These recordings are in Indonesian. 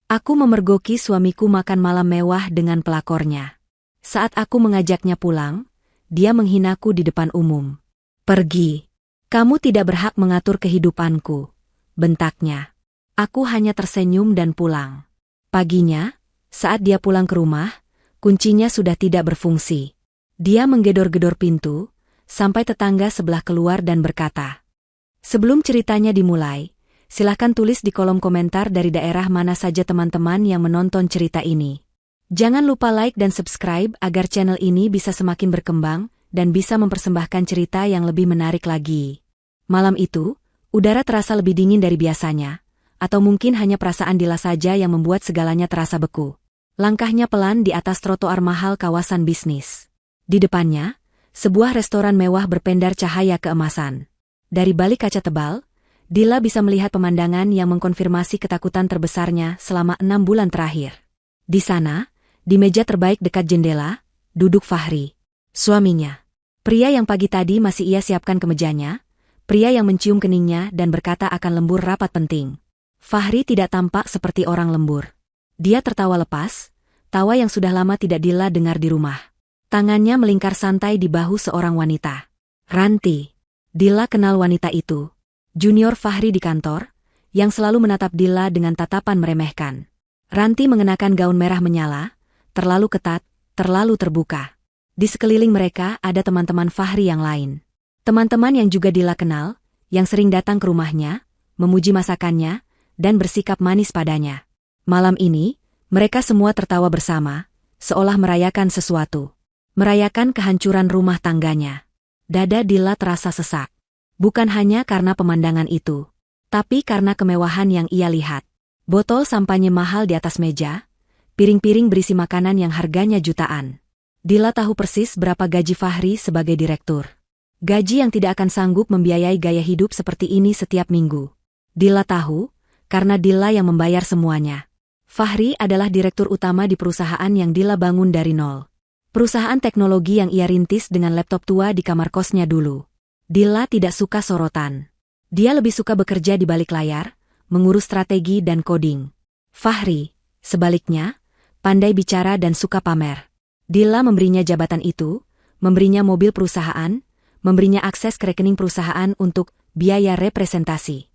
Aku memergoki suamiku makan malam mewah dengan pelakornya. Saat aku mengajaknya pulang, dia menghinaku di depan umum. Pergi. Kamu tidak berhak mengatur kehidupanku, bentaknya. Aku hanya tersenyum dan pulang. Paginya, saat dia pulang ke rumah, kuncinya sudah tidak berfungsi. Dia menggedor-gedor pintu, sampai tetangga sebelah keluar dan berkata, "Sebelum ceritanya dimulai, silahkan tulis di kolom komentar dari daerah mana saja teman-teman yang menonton cerita ini. Jangan lupa like dan subscribe agar channel ini bisa semakin berkembang dan bisa mempersembahkan cerita yang lebih menarik lagi." Malam itu, udara terasa lebih dingin dari biasanya, atau mungkin hanya perasaan Dila saja yang membuat segalanya terasa beku. Langkahnya pelan di atas trotoar mahal kawasan bisnis. Di depannya, sebuah restoran mewah berpendar cahaya keemasan. Dari balik kaca tebal, Dila bisa melihat pemandangan yang mengkonfirmasi ketakutan terbesarnya selama 6 bulan terakhir. Di sana, di meja terbaik dekat jendela, duduk Fahri, suaminya. Pria yang pagi tadi masih ia siapkan kemejanya, pria yang mencium keningnya dan berkata akan lembur rapat penting. Fahri tidak tampak seperti orang lembur. Dia tertawa lepas, tawa yang sudah lama tidak Dila dengar di rumah. Tangannya melingkar santai di bahu seorang wanita. Ranti. Dila kenal wanita itu. Junior Fahri di kantor, yang selalu menatap Dila dengan tatapan meremehkan. Ranti mengenakan gaun merah menyala, terlalu ketat, terlalu terbuka. Di sekeliling mereka ada teman-teman Fahri yang lain. Teman-teman yang juga Dila kenal, yang sering datang ke rumahnya, memuji masakannya, dan bersikap manis padanya. Malam ini, mereka semua tertawa bersama, seolah merayakan sesuatu. Merayakan kehancuran rumah tangganya. Dada Dila terasa sesak. Bukan hanya karena pemandangan itu, tapi karena kemewahan yang ia lihat. Botol sampanye mahal di atas meja, piring-piring berisi makanan yang harganya jutaan. Dila tahu persis berapa gaji Fahri sebagai direktur. Gaji yang tidak akan sanggup membiayai gaya hidup seperti ini setiap minggu. Dila tahu, karena Dila yang membayar semuanya. Fahri adalah direktur utama di perusahaan yang Dila bangun dari nol. Perusahaan teknologi yang ia rintis dengan laptop tua di kamar kosnya dulu. Dila tidak suka sorotan. Dia lebih suka bekerja di balik layar, mengurus strategi dan coding. Fahri, sebaliknya, pandai bicara dan suka pamer. Dila memberinya jabatan itu, memberinya mobil perusahaan, memberinya akses ke rekening perusahaan untuk biaya representasi.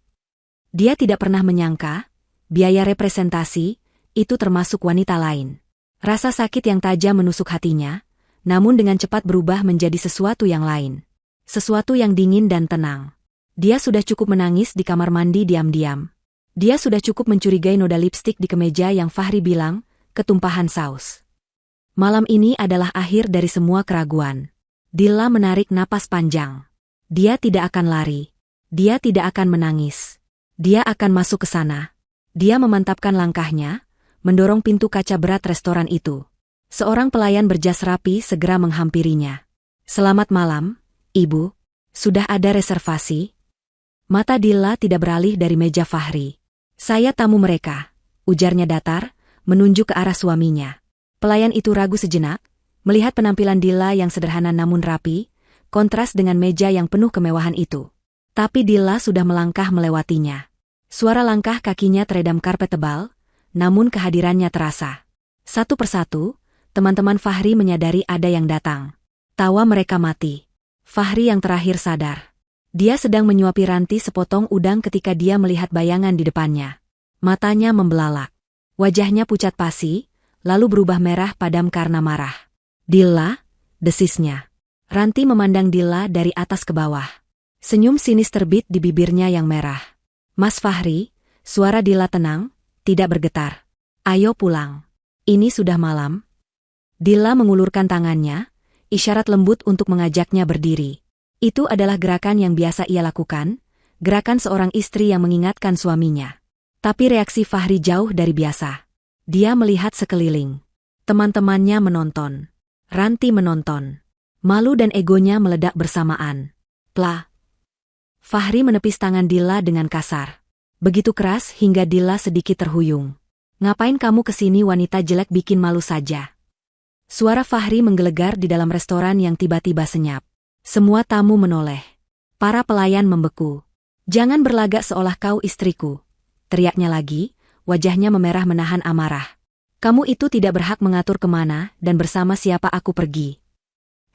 Dia tidak pernah menyangka, biaya representasi, itu termasuk wanita lain. Rasa sakit yang tajam menusuk hatinya, namun dengan cepat berubah menjadi sesuatu yang lain. Sesuatu yang dingin dan tenang. Dia sudah cukup menangis di kamar mandi diam-diam. Dia sudah cukup mencurigai noda lipstik di kemeja yang Fahri bilang, ketumpahan saus. Malam ini adalah akhir dari semua keraguan. Dila menarik napas panjang. Dia tidak akan lari. Dia tidak akan menangis. Dia akan masuk ke sana. Dia memantapkan langkahnya, mendorong pintu kaca berat restoran itu. Seorang pelayan berjas rapi segera menghampirinya. "Selamat malam, Ibu. Sudah ada reservasi?" Mata Dila tidak beralih dari meja Fahri. "Saya tamu mereka," ujarnya datar, menunjuk ke arah suaminya. Pelayan itu ragu sejenak, melihat penampilan Dila yang sederhana namun rapi, kontras dengan meja yang penuh kemewahan itu. Tapi Dila sudah melangkah melewatinya. Suara langkah kakinya teredam karpet tebal, namun kehadirannya terasa. Satu persatu, teman-teman Fahri menyadari ada yang datang. Tawa mereka mati. Fahri yang terakhir sadar. Dia sedang menyuapi Ranti sepotong udang ketika dia melihat bayangan di depannya. Matanya membelalak. Wajahnya pucat pasi, lalu berubah merah padam karena marah. "Dila," desisnya. Ranti memandang Dila dari atas ke bawah. Senyum sinis terbit di bibirnya yang merah. "Mas Fahri," suara Dila tenang, tidak bergetar. "Ayo pulang. Ini sudah malam." Dila mengulurkan tangannya, isyarat lembut untuk mengajaknya berdiri. Itu adalah gerakan yang biasa ia lakukan, gerakan seorang istri yang mengingatkan suaminya. Tapi reaksi Fahri jauh dari biasa. Dia melihat sekeliling. Teman-temannya menonton. Ranti menonton. Malu dan egonya meledak bersamaan. "Plah." Fahri menepis tangan Dila dengan kasar. Begitu keras hingga Dila sedikit terhuyung. "Ngapain kamu kesini, wanita jelek, bikin malu saja." Suara Fahri menggelegar di dalam restoran yang tiba-tiba senyap. Semua tamu menoleh. Para pelayan membeku. "Jangan berlagak seolah kau istriku," teriaknya lagi, wajahnya memerah menahan amarah. Kamu itu tidak berhak mengatur kemana dan bersama siapa aku pergi.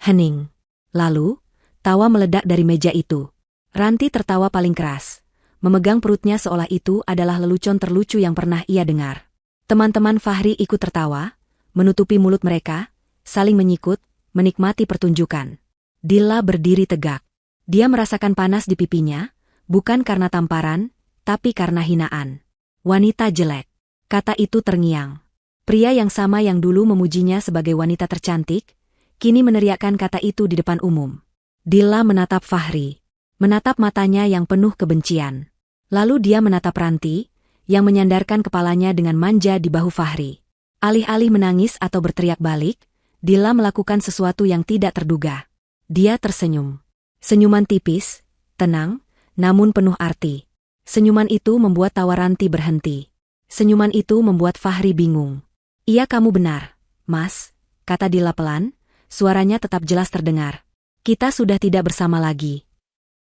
Hening. Lalu, tawa meledak dari meja itu. Ranti tertawa paling keras, memegang perutnya seolah itu adalah lelucon terlucu yang pernah ia dengar. Teman-teman Fahri ikut tertawa, menutupi mulut mereka, saling menyikut, menikmati pertunjukan. Dilla berdiri tegak. Dia merasakan panas di pipinya, bukan karena tamparan, tapi karena hinaan. Wanita jelek. Kata itu terngiang. Pria yang sama yang dulu memujinya sebagai wanita tercantik, kini meneriakkan kata itu di depan umum. Dilla menatap Fahri. Menatap matanya yang penuh kebencian. Lalu dia menatap Ranti, yang menyandarkan kepalanya dengan manja di bahu Fahri. Alih-alih menangis atau berteriak balik, Dilla melakukan sesuatu yang tidak terduga. Dia tersenyum. Senyuman tipis, tenang, namun penuh arti. Senyuman itu membuat tawa Ranti berhenti. Senyuman itu membuat Fahri bingung. Iya, kamu benar, Mas, kata Dilla pelan, suaranya tetap jelas terdengar. Kita sudah tidak bersama lagi.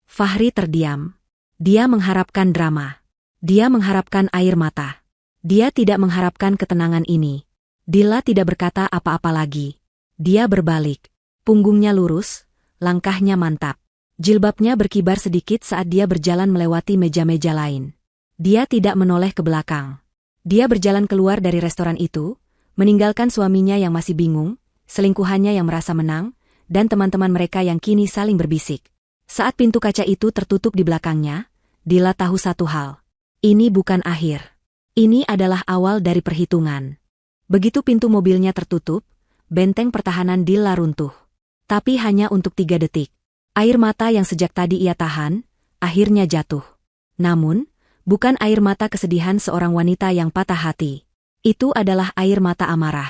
Fahri terdiam. Dia mengharapkan drama. Dia mengharapkan air mata. Dia tidak mengharapkan ketenangan ini. Dilla tidak berkata apa-apa lagi. Dia berbalik. Punggungnya lurus, langkahnya mantap. Jilbabnya berkibar sedikit saat dia berjalan melewati meja-meja lain. Dia tidak menoleh ke belakang. Dia berjalan keluar dari restoran itu, meninggalkan suaminya yang masih bingung, selingkuhannya yang merasa menang, dan teman-teman mereka yang kini saling berbisik. Saat pintu kaca itu tertutup di belakangnya, Dilla tahu satu hal. Ini bukan akhir. Ini adalah awal dari perhitungan. Begitu pintu mobilnya tertutup, benteng pertahanan Dilla runtuh. Tapi hanya untuk 3 detik. Air mata yang sejak tadi ia tahan, akhirnya jatuh. Namun, bukan air mata kesedihan seorang wanita yang patah hati. Itu adalah air mata amarah.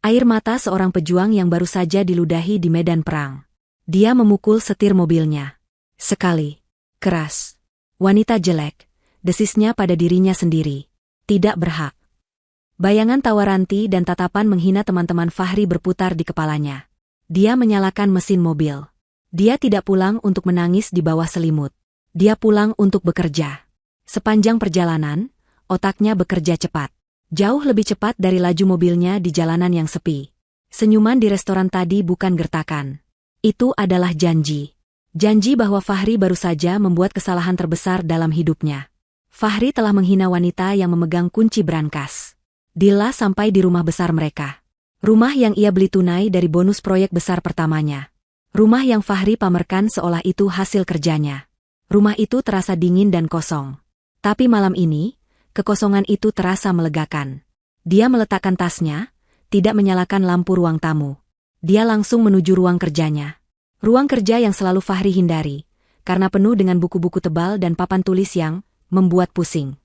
Air mata seorang pejuang yang baru saja diludahi di medan perang. Dia memukul setir mobilnya. Sekali. Keras. Wanita jelek. Desisnya pada dirinya sendiri. Tidak berhak. Bayangan tawa Ranti dan tatapan menghina teman-teman Fahri berputar di kepalanya. Dia menyalakan mesin mobil. Dia tidak pulang untuk menangis di bawah selimut. Dia pulang untuk bekerja. Sepanjang perjalanan, otaknya bekerja cepat. Jauh lebih cepat dari laju mobilnya di jalanan yang sepi. Senyuman di restoran tadi bukan gertakan. Itu adalah janji. Janji bahwa Fahri baru saja membuat kesalahan terbesar dalam hidupnya. Fahri telah menghina wanita yang memegang kunci brankas. Dilla sampai di rumah besar mereka. Rumah yang ia beli tunai dari bonus proyek besar pertamanya. Rumah yang Fahri pamerkan seolah itu hasil kerjanya. Rumah itu terasa dingin dan kosong. Tapi malam ini, kekosongan itu terasa melegakan. Dia meletakkan tasnya, tidak menyalakan lampu ruang tamu. Dia langsung menuju ruang kerjanya. Ruang kerja yang selalu Fahri hindari, karena penuh dengan buku-buku tebal dan papan tulis yang membuat pusing.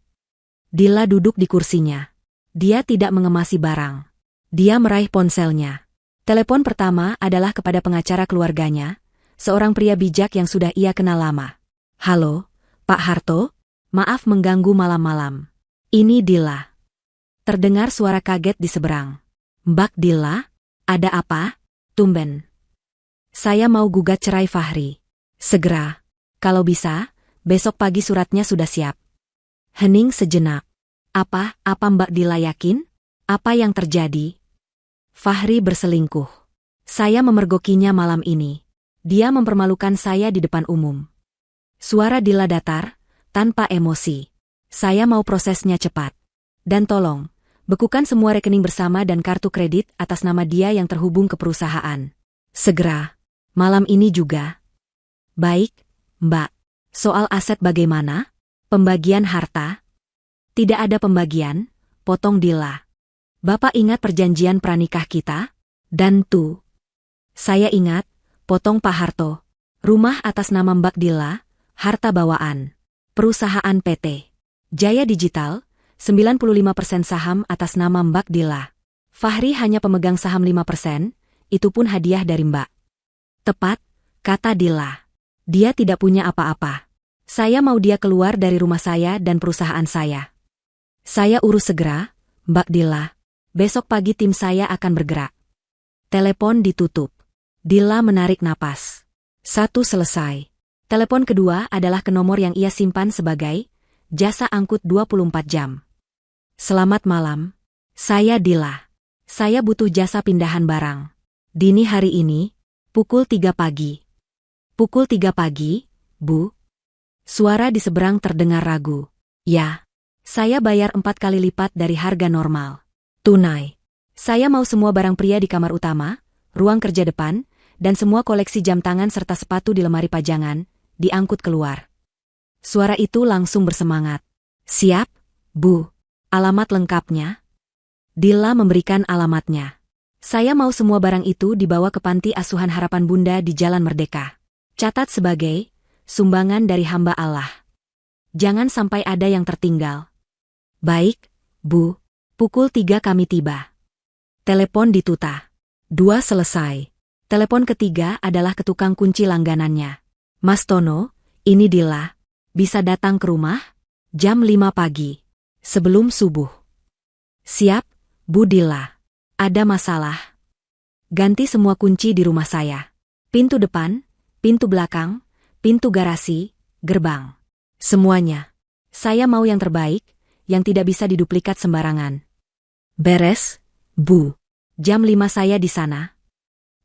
Dilla duduk di kursinya. Dia tidak mengemasi barang. Dia meraih ponselnya. Telepon pertama adalah kepada pengacara keluarganya, seorang pria bijak yang sudah ia kenal lama. Halo, Pak Harto? Maaf mengganggu malam-malam. Ini Dilla. Terdengar suara kaget di seberang. Mbak Dilla? Ada apa? Tumben. Saya mau gugat cerai Fahri. Segera. Kalau bisa, besok pagi suratnya sudah siap. Hening sejenak. Apa Mbak Dilla yakin? Apa yang terjadi? Fahri berselingkuh. Saya memergokinya malam ini. Dia mempermalukan saya di depan umum. Suara Dilla datar, tanpa emosi. Saya mau prosesnya cepat. Dan tolong, bekukan semua rekening bersama dan kartu kredit atas nama dia yang terhubung ke perusahaan. Segera. Malam ini juga. Baik, Mbak. Soal aset bagaimana? Pembagian harta? Tidak ada pembagian, potong Dilla. Bapak ingat perjanjian pranikah kita? Dan tuh. Saya ingat, potong Pak Harto. Rumah atas nama Mbak Dilla, harta bawaan. Perusahaan PT Jaya Digital, 95% saham atas nama Mbak Dilla. Fahri hanya pemegang saham 5%, itu pun hadiah dari Mbak. Tepat, kata Dilla. Dia tidak punya apa-apa. Saya mau dia keluar dari rumah saya dan perusahaan saya. Saya urus segera, Mbak Dilla. Besok pagi tim saya akan bergerak. Telepon ditutup. Dilla menarik napas. Satu selesai. Telepon kedua adalah ke nomor yang ia simpan sebagai jasa angkut 24 jam. Selamat malam. Saya Dila. Saya butuh jasa pindahan barang. Dini hari ini, pukul 3 pagi. Pukul 3 pagi, Bu? Suara di seberang terdengar ragu. Ya. Saya bayar 4 kali lipat dari harga normal. Tunai. Saya mau semua barang pria di kamar utama, ruang kerja depan, dan semua koleksi jam tangan serta sepatu di lemari pajangan, diangkut keluar. Suara itu langsung bersemangat. Siap, Bu. Alamat lengkapnya? Dila memberikan alamatnya. Saya mau semua barang itu dibawa ke Panti Asuhan Harapan Bunda di Jalan Merdeka. Catat sebagai sumbangan dari hamba Allah. Jangan sampai ada yang tertinggal. Baik, Bu. Pukul 3 kami tiba. Telepon dituta. 2 selesai. Telepon ketiga adalah ke tukang kunci langganannya. Mas Tono, ini Dila. Bisa datang ke rumah? Jam 5 pagi. Sebelum subuh. Siap, Bu Dila. Ada masalah? Ganti semua kunci di rumah saya. Pintu depan, pintu belakang, pintu garasi, gerbang. Semuanya. Saya mau yang terbaik, yang tidak bisa diduplikat sembarangan. Beres, Bu. Jam 5 saya di sana.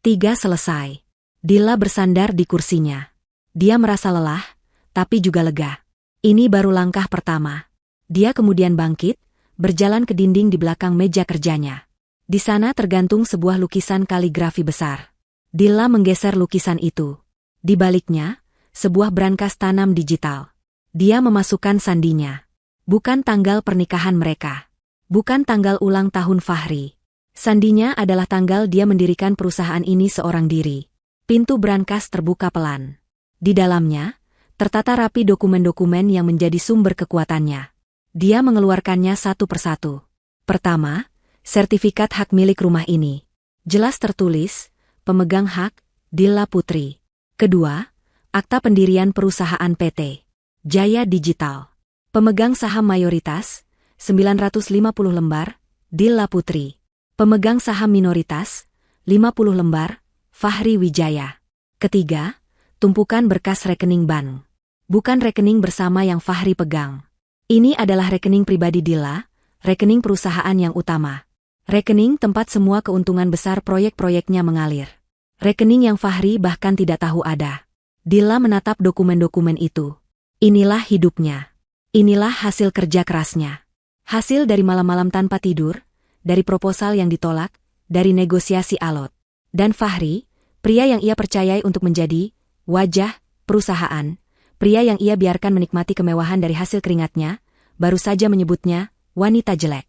3 selesai. Dila bersandar di kursinya. Dia merasa lelah, tapi juga lega. Ini baru langkah pertama. Dia kemudian bangkit, berjalan ke dinding di belakang meja kerjanya. Di sana tergantung sebuah lukisan kaligrafi besar. Dila menggeser lukisan itu. Di baliknya, sebuah brankas tanam digital. Dia memasukkan sandinya. Bukan tanggal pernikahan mereka. Bukan tanggal ulang tahun Fahri. Sandinya adalah tanggal dia mendirikan perusahaan ini seorang diri. Pintu brankas terbuka pelan. Di dalamnya, tertata rapi dokumen-dokumen yang menjadi sumber kekuatannya. Dia mengeluarkannya satu persatu. Pertama, sertifikat hak milik rumah ini. Jelas tertulis, pemegang hak, Dila Putri. Kedua, akta pendirian perusahaan PT Jaya Digital. Pemegang saham mayoritas, 950 lembar, Dila Putri. Pemegang saham minoritas, 50 lembar, Fahri Wijaya. Ketiga, tumpukan berkas rekening bank. Bukan rekening bersama yang Fahri pegang. Ini adalah rekening pribadi Dila, rekening perusahaan yang utama. Rekening tempat semua keuntungan besar proyek-proyeknya mengalir. Rekening yang Fahri bahkan tidak tahu ada. Dila menatap dokumen-dokumen itu. Inilah hidupnya. Inilah hasil kerja kerasnya. Hasil dari malam-malam tanpa tidur, dari proposal yang ditolak, dari negosiasi alot. Dan Fahri, pria yang ia percayai untuk menjadi wajah perusahaan, pria yang ia biarkan menikmati kemewahan dari hasil keringatnya, baru saja menyebutnya wanita jelek.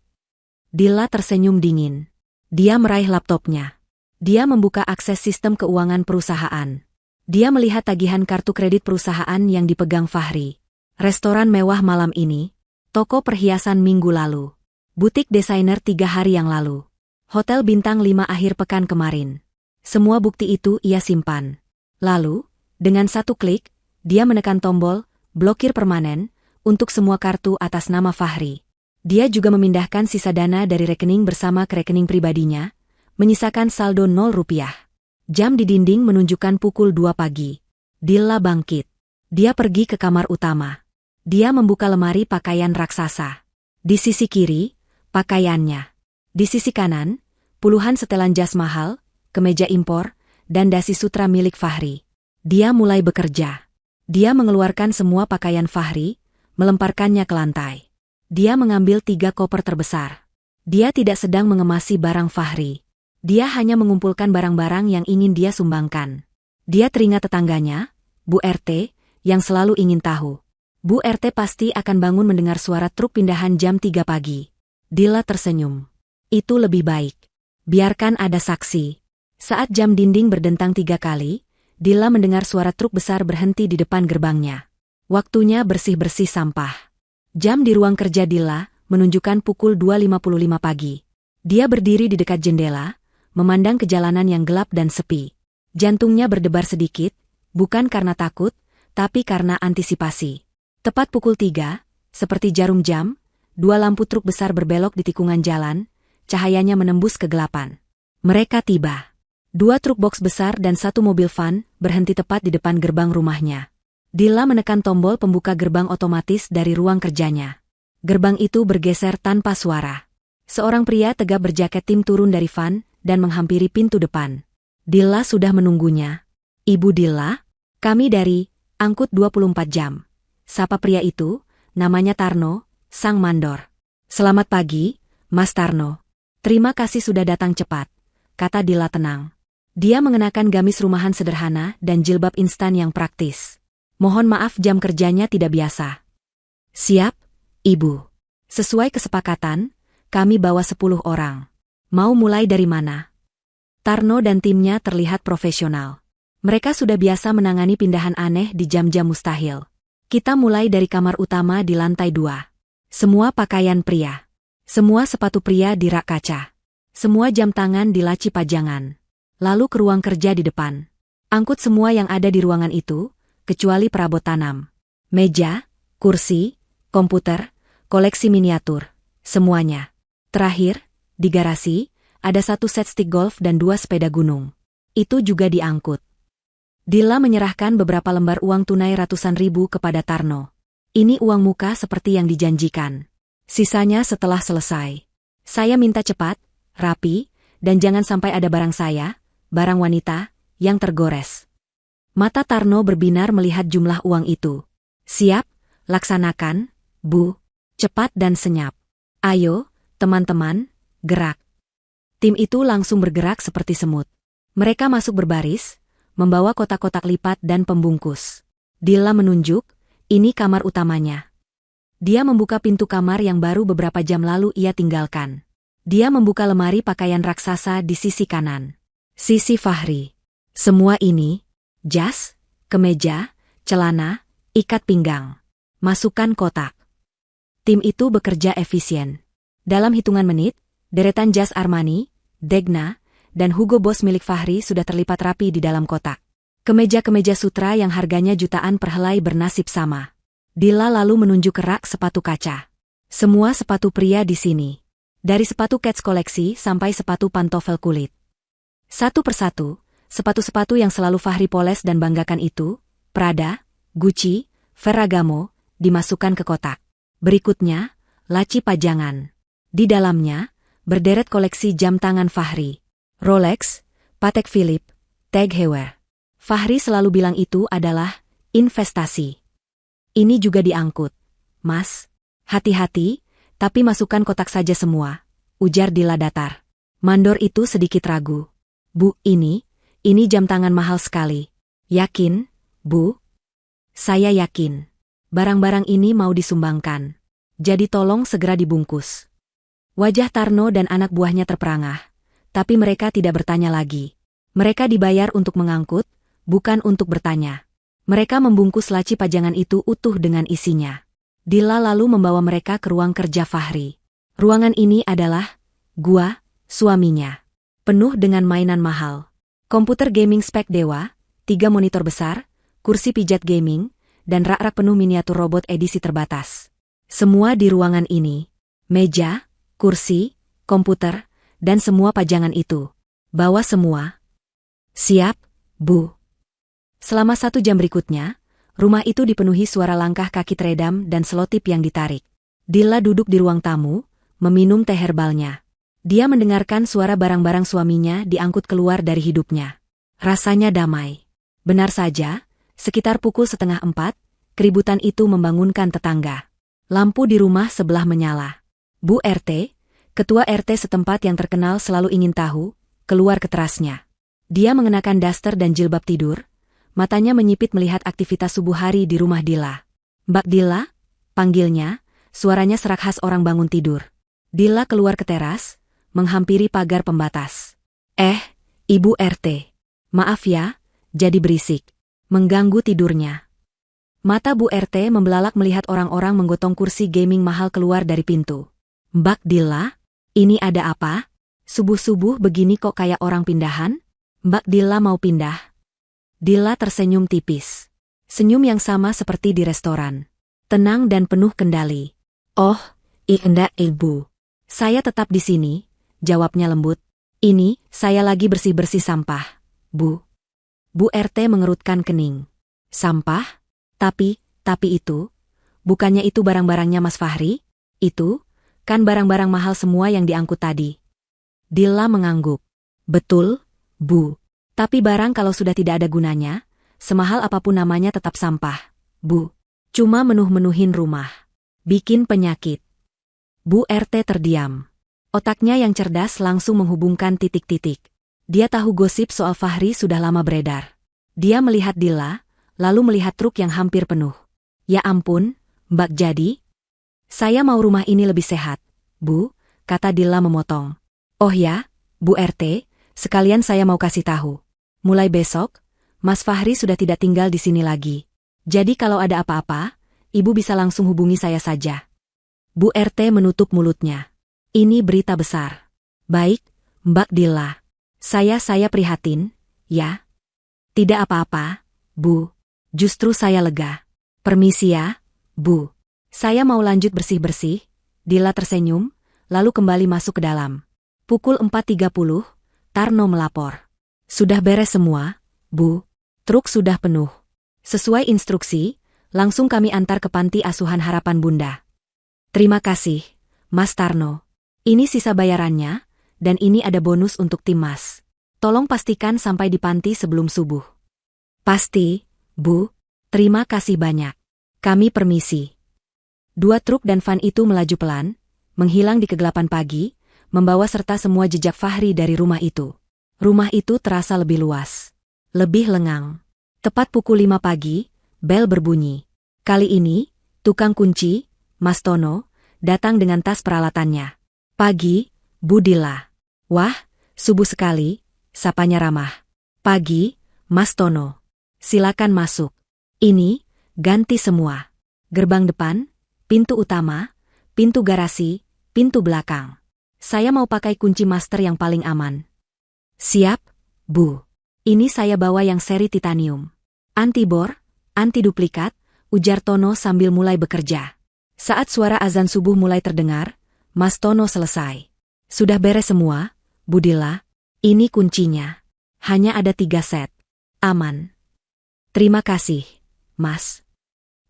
Dila tersenyum dingin. Dia meraih laptopnya. Dia membuka akses sistem keuangan perusahaan. Dia melihat tagihan kartu kredit perusahaan yang dipegang Fahri. Restoran mewah malam ini, toko perhiasan minggu lalu, butik desainer 3 hari yang lalu, hotel bintang 5 akhir pekan kemarin. Semua bukti itu ia simpan. Lalu, dengan satu klik, dia menekan tombol blokir permanen untuk semua kartu atas nama Fahri. Dia juga memindahkan sisa dana dari rekening bersama ke rekening pribadinya, menyisakan saldo 0 rupiah. Jam di dinding menunjukkan pukul 2 pagi. Dila bangkit. Dia pergi ke kamar utama. Dia membuka lemari pakaian raksasa. Di sisi kiri, pakaiannya. Di sisi kanan, puluhan setelan jas mahal, kemeja impor, dan dasi sutra milik Fahri. Dia mulai bekerja. Dia mengeluarkan semua pakaian Fahri, melemparkannya ke lantai. Dia mengambil 3 koper terbesar. Dia tidak sedang mengemasi barang Fahri. Dia hanya mengumpulkan barang-barang yang ingin dia sumbangkan. Dia teringat tetangganya, Bu RT, yang selalu ingin tahu. Bu RT pasti akan bangun mendengar suara truk pindahan jam 3 pagi. Dila tersenyum. Itu lebih baik. Biarkan ada saksi. Saat jam dinding berdentang 3 kali, Dila mendengar suara truk besar berhenti di depan gerbangnya. Waktunya bersih-bersih sampah. Jam di ruang kerja Dila menunjukkan pukul 2.55 pagi. Dia berdiri di dekat jendela, memandang ke jalanan yang gelap dan sepi. Jantungnya berdebar sedikit, bukan karena takut, tapi karena antisipasi. Tepat pukul 3, seperti jarum jam, 2 lampu truk besar berbelok di tikungan jalan, cahayanya menembus kegelapan. Mereka tiba. 2 truk box besar dan 1 mobil van berhenti tepat di depan gerbang rumahnya. Dila menekan tombol pembuka gerbang otomatis dari ruang kerjanya. Gerbang itu bergeser tanpa suara. Seorang pria tegap berjaket tim turun dari van dan menghampiri pintu depan. Dilla sudah menunggunya. Ibu Dilla? Kami dari Angkut 24 Jam. Sapa pria itu, namanya Tarno, sang mandor. Selamat pagi, Mas Tarno. Terima kasih sudah datang cepat, kata Dilla tenang. Dia mengenakan gamis rumahan sederhana dan jilbab instan yang praktis. Mohon maaf jam kerjanya tidak biasa. Siap, Ibu. Sesuai kesepakatan, kami bawa 10 orang. Mau mulai dari mana? Tarno dan timnya terlihat profesional. Mereka sudah biasa menangani pindahan aneh di jam-jam mustahil. Kita mulai dari kamar utama di lantai 2. Semua pakaian pria. Semua sepatu pria di rak kaca. Semua jam tangan di laci pajangan. Lalu ke ruang kerja di depan. Angkut semua yang ada di ruangan itu, kecuali perabot tanam. Meja, kursi, komputer, koleksi miniatur, semuanya. Terakhir, di garasi, ada 1 set stick golf dan 2 sepeda gunung. Itu juga diangkut. Dilla menyerahkan beberapa lembar uang tunai ratusan ribu kepada Tarno. Ini uang muka seperti yang dijanjikan. Sisanya setelah selesai. Saya minta cepat, rapi, dan jangan sampai ada barang saya, barang wanita, yang tergores. Mata Tarno berbinar melihat jumlah uang itu. Siap, laksanakan, Bu. Cepat dan senyap. Ayo, teman-teman, gerak. Tim itu langsung bergerak seperti semut. Mereka masuk berbaris, membawa kotak-kotak lipat dan pembungkus. Dilla menunjuk, ini kamar utamanya. Dia membuka pintu kamar yang baru beberapa jam lalu ia tinggalkan. Dia membuka lemari pakaian raksasa di sisi kanan. Sisi Fahri. Semua ini, jas, kemeja, celana, ikat pinggang. Masukkan kotak. Tim itu bekerja efisien. Dalam hitungan menit, deretan jas Armani, Degna, dan Hugo Boss milik Fahri sudah terlipat rapi di dalam kotak. Kemeja-kemeja sutra yang harganya jutaan per helai bernasib sama. Dilla lalu menunjuk ke rak sepatu kaca. Semua sepatu pria di sini. Dari sepatu Keds koleksi sampai sepatu pantofel kulit. Satu persatu, sepatu-sepatu yang selalu Fahri poles dan banggakan itu, Prada, Gucci, Ferragamo, dimasukkan ke kotak. Berikutnya, laci pajangan. Di dalamnya, berderet koleksi jam tangan Fahri. Rolex, Patek Philippe, Tag Heuer. Fahri selalu bilang itu adalah investasi. Ini juga diangkut. Mas, hati-hati, tapi masukkan kotak saja semua, ujar Dilla datar. Mandor itu sedikit ragu. Bu, ini jam tangan mahal sekali. Yakin, Bu? Saya yakin. Barang-barang ini mau disumbangkan. Jadi tolong segera dibungkus. Wajah Tarno dan anak buahnya terperangah. Tapi mereka tidak bertanya lagi. Mereka dibayar untuk mengangkut, bukan untuk bertanya. Mereka membungkus laci pajangan itu utuh dengan isinya. Dilla lalu membawa mereka ke ruang kerja Fahri. Ruangan ini adalah gua, suaminya. Penuh dengan mainan mahal. Komputer gaming spek dewa, 3 monitor besar, kursi pijat gaming, dan rak-rak penuh miniatur robot edisi terbatas. Semua di ruangan ini. Meja, kursi, komputer, dan semua pajangan itu. Bawa semua. Siap, Bu. Selama 1 jam berikutnya, rumah itu dipenuhi suara langkah kaki teredam dan selotip yang ditarik. Dilla duduk di ruang tamu, meminum teh herbalnya. Dia mendengarkan suara barang-barang suaminya diangkut keluar dari hidupnya. Rasanya damai. Benar saja, sekitar pukul 3:30, keributan itu membangunkan tetangga. Lampu di rumah sebelah menyala. Bu RT, ketua RT setempat yang terkenal selalu ingin tahu, keluar ke terasnya. Dia mengenakan daster dan jilbab tidur, matanya menyipit melihat aktivitas subuh hari di rumah Dilla. Mbak Dilla, panggilnya, suaranya serak khas orang bangun tidur. Dilla keluar ke teras, menghampiri pagar pembatas. Ibu RT. Maaf ya, jadi berisik. Mengganggu tidurnya. Mata Bu RT membelalak melihat orang-orang menggotong kursi gaming mahal keluar dari pintu. Mbak Dilla, ini ada apa? Subuh-subuh begini kok kayak orang pindahan? Mbak Dilla mau pindah? Dilla tersenyum tipis. Senyum yang sama seperti di restoran. Tenang dan penuh kendali. Oh, enggak Ibu. Saya tetap di sini, jawabnya lembut. Ini, saya lagi bersih-bersih sampah, Bu. Bu RT mengerutkan kening. Sampah? Tapi itu, bukannya itu barang-barangnya Mas Fahri? Itu, kan barang-barang mahal semua yang diangkut tadi. Dilla mengangguk. Betul, Bu. Tapi barang kalau sudah tidak ada gunanya, semahal apapun namanya tetap sampah, Bu. Cuma menuh-menuhin rumah. Bikin penyakit. Bu RT terdiam. Otaknya yang cerdas langsung menghubungkan titik-titik. Dia tahu gosip soal Fahri sudah lama beredar. Dia melihat Dilla, lalu melihat truk yang hampir penuh. Ya ampun, Mbak jadi? Saya mau rumah ini lebih sehat, Bu, kata Dilla memotong. Oh ya, Bu RT, sekalian saya mau kasih tahu. Mulai besok, Mas Fahri sudah tidak tinggal di sini lagi. Jadi kalau ada apa-apa, Ibu bisa langsung hubungi saya saja. Bu RT menutup mulutnya. Ini berita besar. Baik, Mbak Dilla. Saya prihatin, ya. Tidak apa-apa, Bu. Justru saya lega. Permisi ya, Bu. Saya mau lanjut bersih-bersih. Dilla tersenyum, lalu kembali masuk ke dalam. Pukul 4.30, Tarno melapor. Sudah beres semua, Bu. Truk sudah penuh. Sesuai instruksi, langsung kami antar ke panti asuhan Harapan Bunda. Terima kasih, Mas Tarno. Ini sisa bayarannya, dan ini ada bonus untuk tim Mas. Tolong pastikan sampai di panti sebelum subuh. Pasti, Bu. Terima kasih banyak. Kami permisi. 2 truk dan van itu melaju pelan, menghilang di kegelapan pagi, membawa serta semua jejak Fahri dari rumah itu. Rumah itu terasa lebih luas. Lebih lengang. Tepat pukul 5 pagi, bel berbunyi. Kali ini, tukang kunci, Mas Tono, datang dengan tas peralatannya. Pagi, Bu Dilla. Wah, subuh sekali, sapanya ramah. Pagi, Mas Tono. Silakan masuk. Ini, ganti semua. Gerbang depan, pintu utama, pintu garasi, pintu belakang. Saya mau pakai kunci master yang paling aman. Siap, Bu. Ini saya bawa yang seri titanium. Anti bor, anti duplikat, ujar Tono sambil mulai bekerja. Saat suara azan subuh mulai terdengar, Mas Tono selesai. Sudah beres semua, Bu Dilla. Ini kuncinya. Hanya ada 3 set. Aman. Terima kasih, Mas.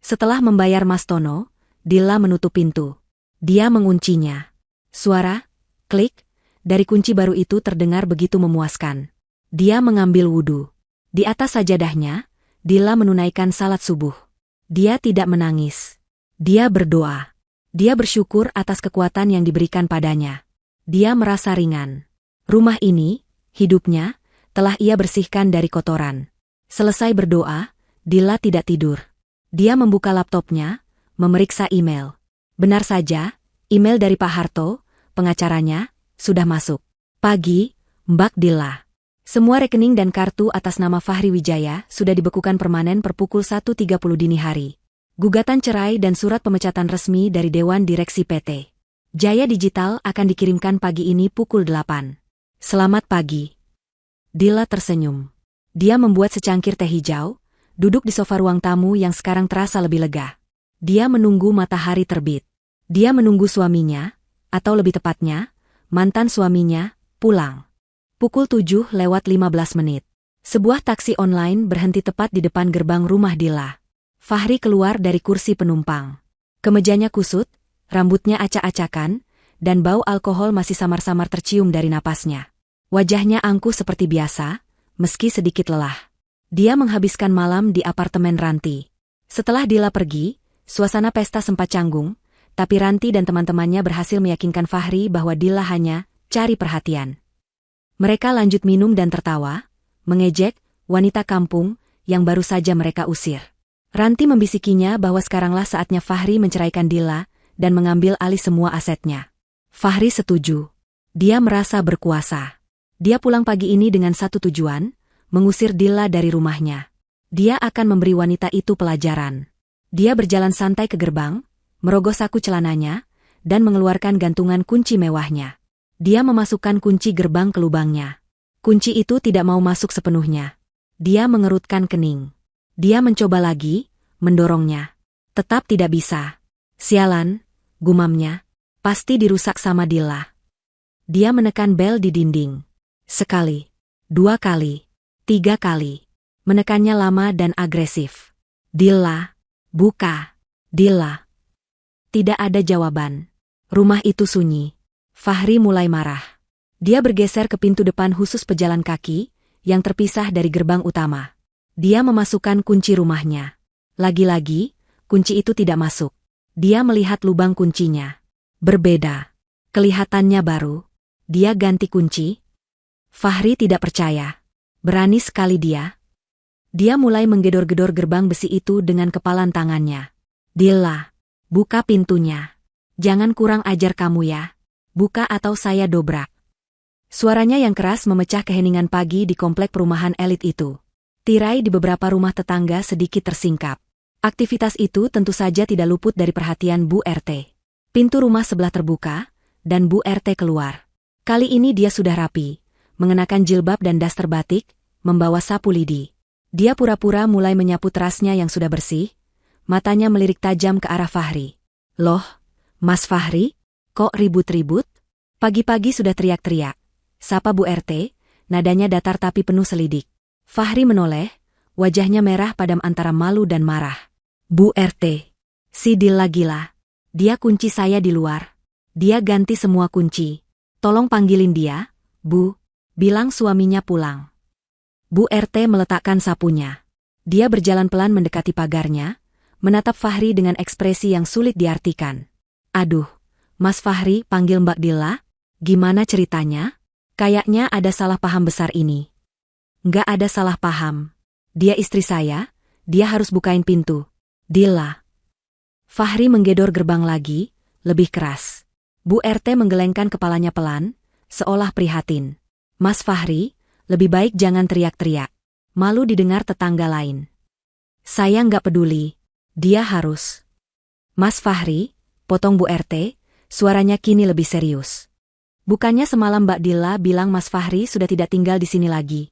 Setelah membayar Mas Tono, Dilla menutup pintu. Dia menguncinya. Suara, klik, dari kunci baru itu terdengar begitu memuaskan. Dia mengambil wudu. Di atas sajadahnya, Dilla menunaikan salat subuh. Dia tidak menangis. Dia berdoa. Dia bersyukur atas kekuatan yang diberikan padanya. Dia merasa ringan. Rumah ini, hidupnya, telah ia bersihkan dari kotoran. Selesai berdoa, Dilla tidak tidur. Dia membuka laptopnya, memeriksa email. Benar saja, email dari Pak Harto, pengacaranya, sudah masuk. Pagi, Mbak Dilla. Semua rekening dan kartu atas nama Fahri Wijaya sudah dibekukan permanen per pukul 1.30 dini hari. Gugatan cerai dan surat pemecatan resmi dari Dewan Direksi PT Jaya Digital akan dikirimkan pagi ini pukul 8. Selamat pagi. Dilla tersenyum. Dia membuat secangkir teh hijau, duduk di sofa ruang tamu yang sekarang terasa lebih lega. Dia menunggu matahari terbit. Dia menunggu suaminya, atau lebih tepatnya, mantan suaminya, pulang. Pukul 7:15 menit. Sebuah taksi online berhenti tepat di depan gerbang rumah Dilla. Fahri keluar dari kursi penumpang. Kemejanya kusut, rambutnya acak-acakan, dan bau alkohol masih samar-samar tercium dari napasnya. Wajahnya angkuh seperti biasa, meski sedikit lelah. Dia menghabiskan malam di apartemen Ranti. Setelah Dilla pergi, suasana pesta sempat canggung, tapi Ranti dan teman-temannya berhasil meyakinkan Fahri bahwa Dilla hanya cari perhatian. Mereka lanjut minum dan tertawa, mengejek wanita kampung yang baru saja mereka usir. Ranti membisikinya bahwa sekaranglah saatnya Fahri menceraikan Dilla dan mengambil alih semua asetnya. Fahri setuju. Dia merasa berkuasa. Dia pulang pagi ini dengan satu tujuan, mengusir Dilla dari rumahnya. Dia akan memberi wanita itu pelajaran. Dia berjalan santai ke gerbang, merogoh saku celananya, dan mengeluarkan gantungan kunci mewahnya. Dia memasukkan kunci gerbang ke lubangnya. Kunci itu tidak mau masuk sepenuhnya. Dia mengerutkan kening. Dia mencoba lagi, mendorongnya. Tetap tidak bisa. Sialan, gumamnya. Pasti dirusak sama Dilla. Dia menekan bel di dinding. Sekali, 2 kali, 3 kali. Menekannya lama dan agresif. Dilla, buka. Dilla. Tidak ada jawaban. Rumah itu sunyi. Fahri mulai marah. Dia bergeser ke pintu depan khusus pejalan kaki, yang terpisah dari gerbang utama. Dia memasukkan kunci rumahnya. Lagi-lagi, kunci itu tidak masuk. Dia melihat lubang kuncinya. Berbeda. Kelihatannya baru. Dia ganti kunci. Fahri tidak percaya. Berani sekali dia. Dia mulai menggedor-gedor gerbang besi itu dengan kepalan tangannya. Dila, buka pintunya. Jangan kurang ajar kamu ya. Buka atau saya dobrak. Suaranya yang keras memecah keheningan pagi di komplek perumahan elit itu. Tirai di beberapa rumah tetangga sedikit tersingkap. Aktivitas itu tentu saja tidak luput dari perhatian Bu RT. Pintu rumah sebelah terbuka, dan Bu RT keluar. Kali ini dia sudah rapi, mengenakan jilbab dan daster batik, membawa sapu lidi. Dia pura-pura mulai menyapu terasnya yang sudah bersih, matanya melirik tajam ke arah Fahri. Loh, Mas Fahri, kok ribut-ribut? Pagi-pagi sudah teriak-teriak. Sapa Bu RT, nadanya datar tapi penuh selidik. Fahri menoleh, wajahnya merah padam antara malu dan marah. Bu RT, si Dila gila. Dia kunci saya di luar. Dia ganti semua kunci. Tolong panggilin dia, Bu. Bilang suaminya pulang. Bu RT meletakkan sapunya. Dia berjalan pelan mendekati pagarnya, menatap Fahri dengan ekspresi yang sulit diartikan. Aduh, Mas Fahri, panggil Mbak Dila? Gimana ceritanya? Kayaknya ada salah paham besar ini. Nggak ada salah paham. Dia istri saya, dia harus bukain pintu. Dila. Fahri menggedor gerbang lagi, lebih keras. Bu RT menggelengkan kepalanya pelan, seolah prihatin. Mas Fahri, lebih baik jangan teriak-teriak. Malu didengar tetangga lain. Saya nggak peduli. Dia harus. Mas Fahri, potong Bu RT, suaranya kini lebih serius. Bukannya semalam Mbak Dila bilang Mas Fahri sudah tidak tinggal di sini lagi.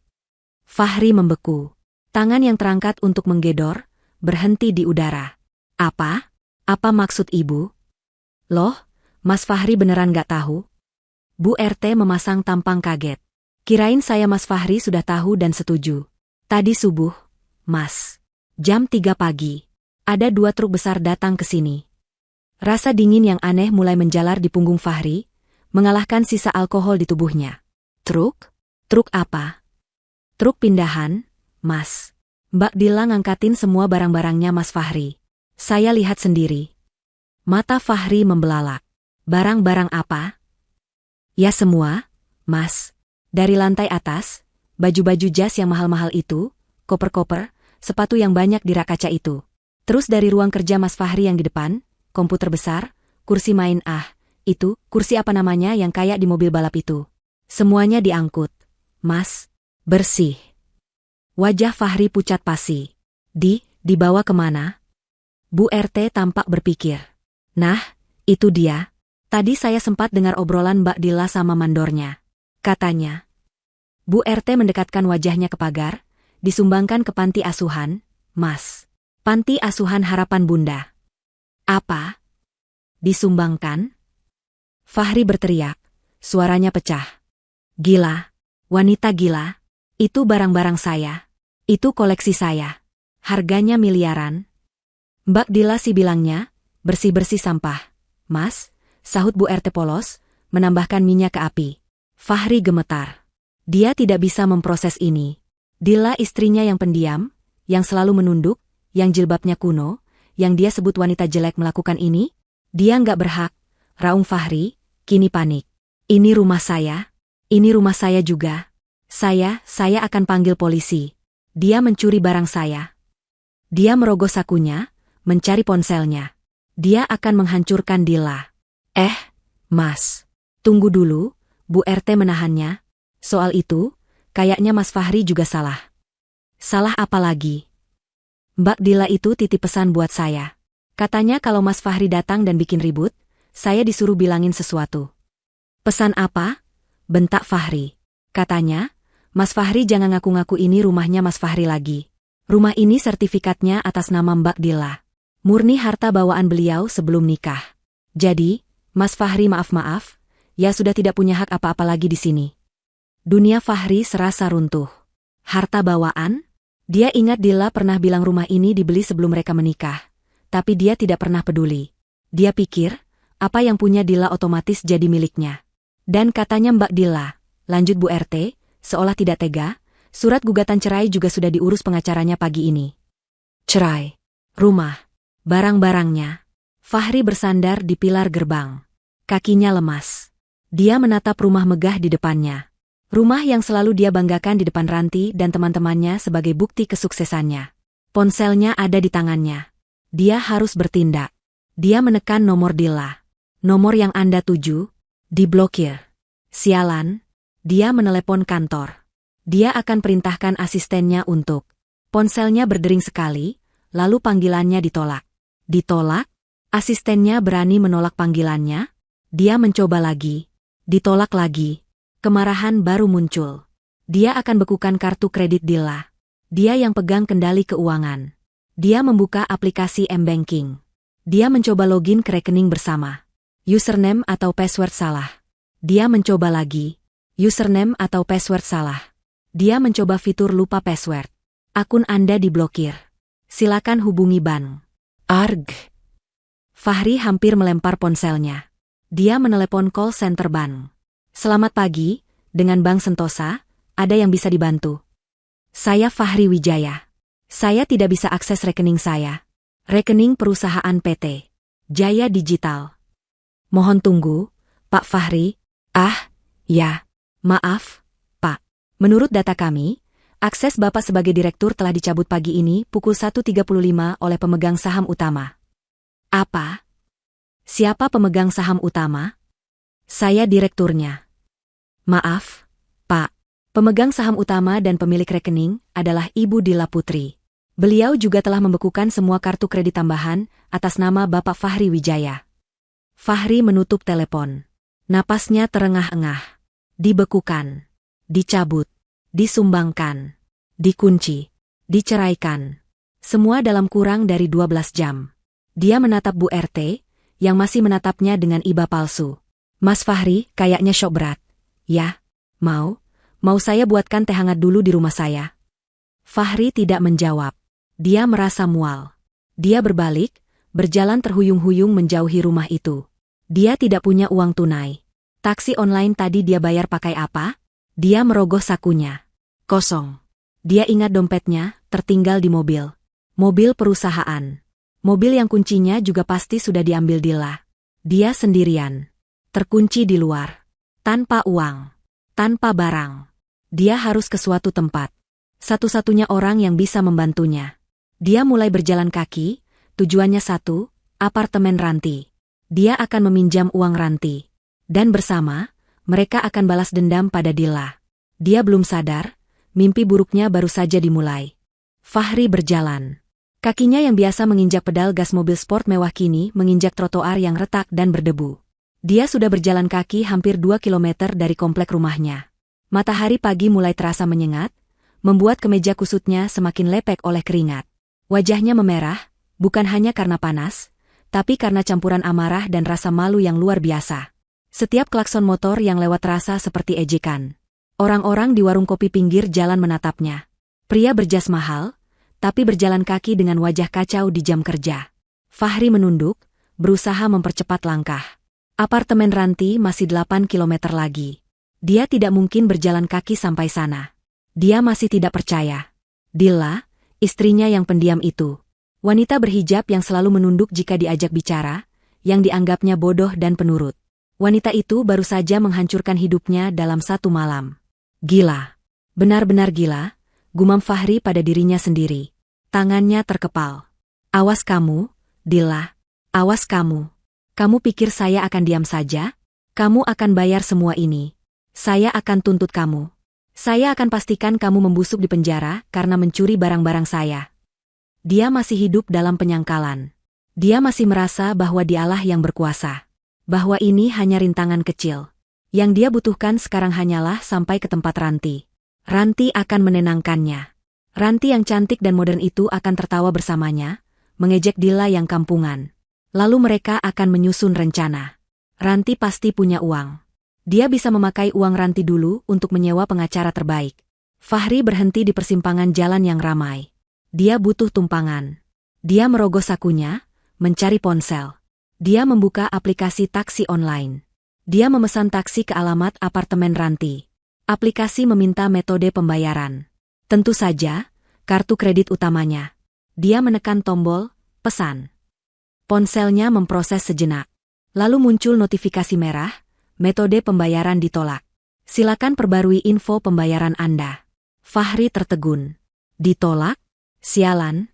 Fahri membeku. Tangan yang terangkat untuk menggedor, berhenti di udara. Apa? Apa maksud ibu? Loh, Mas Fahri beneran gak tahu? Bu RT memasang tampang kaget. Kirain saya Mas Fahri sudah tahu dan setuju. Tadi subuh, Mas. Jam 3 pagi. Ada 2 truk besar datang ke sini. Rasa dingin yang aneh mulai menjalar di punggung Fahri, mengalahkan sisa alkohol di tubuhnya. Truk? Truk apa? Truk pindahan, Mas. Mbak Dila ngangkatin semua barang-barangnya Mas Fahri. Saya lihat sendiri. Mata Fahri membelalak. Barang-barang apa? Ya semua, Mas. Dari lantai atas, baju-baju jas yang mahal-mahal itu, koper-koper, sepatu yang banyak di rak kaca itu. Terus dari ruang kerja Mas Fahri yang di depan, komputer besar, kursi main itu, kursi apa namanya yang kayak di mobil balap itu. Semuanya diangkut. Mas, bersih. Wajah Fahri pucat pasi. Dibawa kemana? Bu RT tampak berpikir. Nah, itu dia. Tadi saya sempat dengar obrolan Mbak Dila sama mandornya. Katanya. Bu RT mendekatkan wajahnya ke pagar, disumbangkan ke panti asuhan, Mas. Panti asuhan Harapan Bunda. Apa? Disumbangkan? Fahri berteriak, suaranya pecah. Gila, wanita gila. Itu barang-barang saya. Itu koleksi saya. Harganya miliaran. Mbak Dila sih bilangnya, bersih-bersih sampah. Mas, sahut Bu RT polos, menambahkan minyak ke api. Fahri gemetar. Dia tidak bisa memproses ini. Dila istrinya yang pendiam, yang selalu menunduk, yang jilbabnya kuno, yang dia sebut wanita jelek melakukan ini, dia nggak berhak. Raung Fahri, kini panik. Ini rumah saya. Ini rumah saya juga. Saya akan panggil polisi. Dia mencuri barang saya. Dia merogoh sakunya, mencari ponselnya. Dia akan menghancurkan Dila. Mas. Tunggu dulu, Bu RT menahannya. Soal itu, kayaknya Mas Fahri juga salah. Salah apa lagi? Mbak Dila itu titip pesan buat saya. Katanya kalau Mas Fahri datang dan bikin ribut, saya disuruh bilangin sesuatu. Pesan apa? Bentak Fahri. Katanya, Mas Fahri jangan ngaku-ngaku ini rumahnya Mas Fahri lagi. Rumah ini sertifikatnya atas nama Mbak Dila. Murni harta bawaan beliau sebelum nikah. Jadi, Mas Fahri maaf-maaf, ya sudah tidak punya hak apa-apa lagi di sini. Dunia Fahri serasa runtuh. Harta bawaan? Dia ingat Dila pernah bilang rumah ini dibeli sebelum mereka menikah. Tapi dia tidak pernah peduli. Dia pikir, apa yang punya Dila otomatis jadi miliknya. Dan katanya Mbak Dila, lanjut Bu RT, seolah tidak tega, surat gugatan cerai juga sudah diurus pengacaranya pagi ini. Cerai, rumah, barang-barangnya. Fahri bersandar di pilar gerbang. Kakinya lemas. Dia menatap rumah megah di depannya. Rumah yang selalu dia banggakan di depan Ranti dan teman-temannya sebagai bukti kesuksesannya. Ponselnya ada di tangannya. Dia harus bertindak. Dia menekan nomor Dila. Nomor yang Anda tuju, diblokir. Sialan, dia menelepon kantor. Dia akan perintahkan asistennya untuk. Ponselnya berdering sekali, lalu panggilannya ditolak. Ditolak? Asistennya berani menolak panggilannya? Dia mencoba lagi. Ditolak lagi. Kemarahan baru muncul. Dia akan bekukan kartu kredit Dila. Dia yang pegang kendali keuangan. Dia membuka aplikasi M-Banking. Dia mencoba login ke rekening bersama. Username atau password salah. Dia mencoba lagi. Username atau password salah. Dia mencoba fitur lupa password. Akun Anda diblokir. Silakan hubungi bank. Arg. Fahri hampir melempar ponselnya. Dia menelepon call center bank. Selamat pagi, dengan Bank Sentosa, ada yang bisa dibantu? Saya Fahri Wijaya. Saya tidak bisa akses rekening saya. Rekening perusahaan PT Jaya Digital. Mohon tunggu, Pak Fahri. Ya. Maaf, Pak. Menurut data kami, akses Bapak sebagai direktur telah dicabut pagi ini pukul 1.35 oleh pemegang saham utama. Apa? Siapa pemegang saham utama? Saya direkturnya. Maaf, Pak. Pemegang saham utama dan pemilik rekening adalah Ibu Dila Putri. Beliau juga telah membekukan semua kartu kredit tambahan atas nama Bapak Fahri Wijaya. Fahri menutup telepon. Napasnya terengah-engah. Dibekukan. Dicabut. Disumbangkan. Dikunci. Diceraikan. Semua dalam kurang dari 12 jam. Dia menatap Bu RT, yang masih menatapnya dengan iba palsu. Mas Fahri kayaknya syok berat. Ya, mau saya buatkan teh hangat dulu di rumah saya. Fahri tidak menjawab. Dia merasa mual. Dia berbalik, berjalan terhuyung-huyung menjauhi rumah itu. Dia tidak punya uang tunai. Taksi online tadi dia bayar pakai apa? Dia merogoh sakunya. Kosong. Dia ingat dompetnya, tertinggal di mobil. Mobil perusahaan. Mobil yang kuncinya juga pasti sudah diambil Dila. Dia sendirian. Terkunci di luar. Tanpa uang. Tanpa barang. Dia harus ke suatu tempat. Satu-satunya orang yang bisa membantunya. Dia mulai berjalan kaki, tujuannya satu, apartemen Ranti. Dia akan meminjam uang Ranti. Dan bersama, mereka akan balas dendam pada Dila. Dia belum sadar, mimpi buruknya baru saja dimulai. Fahri berjalan. Kakinya yang biasa menginjak pedal gas mobil sport mewah kini menginjak trotoar yang retak dan berdebu. Dia sudah berjalan kaki hampir 2 kilometer dari komplek rumahnya. Matahari pagi mulai terasa menyengat, membuat kemeja kusutnya semakin lepek oleh keringat. Wajahnya memerah, bukan hanya karena panas, tapi karena campuran amarah dan rasa malu yang luar biasa. Setiap klakson motor yang lewat terasa seperti ejekan. Orang-orang di warung kopi pinggir jalan menatapnya. Pria berjas mahal, tapi berjalan kaki dengan wajah kacau di jam kerja. Fahri menunduk, berusaha mempercepat langkah. Apartemen Ranti masih 8 kilometer lagi. Dia tidak mungkin berjalan kaki sampai sana. Dia masih tidak percaya. Dila, istrinya yang pendiam itu. Wanita berhijab yang selalu menunduk jika diajak bicara, yang dianggapnya bodoh dan penurut. Wanita itu baru saja menghancurkan hidupnya dalam satu malam. Gila. Benar-benar gila, gumam Fahri pada dirinya sendiri. Tangannya terkepal. Awas kamu, Dila. Awas kamu. Kamu pikir saya akan diam saja? Kamu akan bayar semua ini. Saya akan tuntut kamu. Saya akan pastikan kamu membusuk di penjara karena mencuri barang-barang saya. Dia masih hidup dalam penyangkalan. Dia masih merasa bahwa dialah yang berkuasa. Bahwa ini hanya rintangan kecil. Yang dia butuhkan sekarang hanyalah sampai ke tempat Ranti. Ranti akan menenangkannya. Ranti yang cantik dan modern itu akan tertawa bersamanya, mengejek Dila yang kampungan. Lalu mereka akan menyusun rencana. Ranti pasti punya uang. Dia bisa memakai uang Ranti dulu untuk menyewa pengacara terbaik. Fahri berhenti di persimpangan jalan yang ramai. Dia butuh tumpangan. Dia merogoh sakunya, mencari ponsel. Dia membuka aplikasi taksi online. Dia memesan taksi ke alamat apartemen Ranti. Aplikasi meminta metode pembayaran. Tentu saja, kartu kredit utamanya. Dia menekan tombol, pesan. Ponselnya memproses sejenak. Lalu muncul notifikasi merah, metode pembayaran ditolak. Silakan perbarui info pembayaran Anda. Fahri tertegun. Ditolak? Sialan.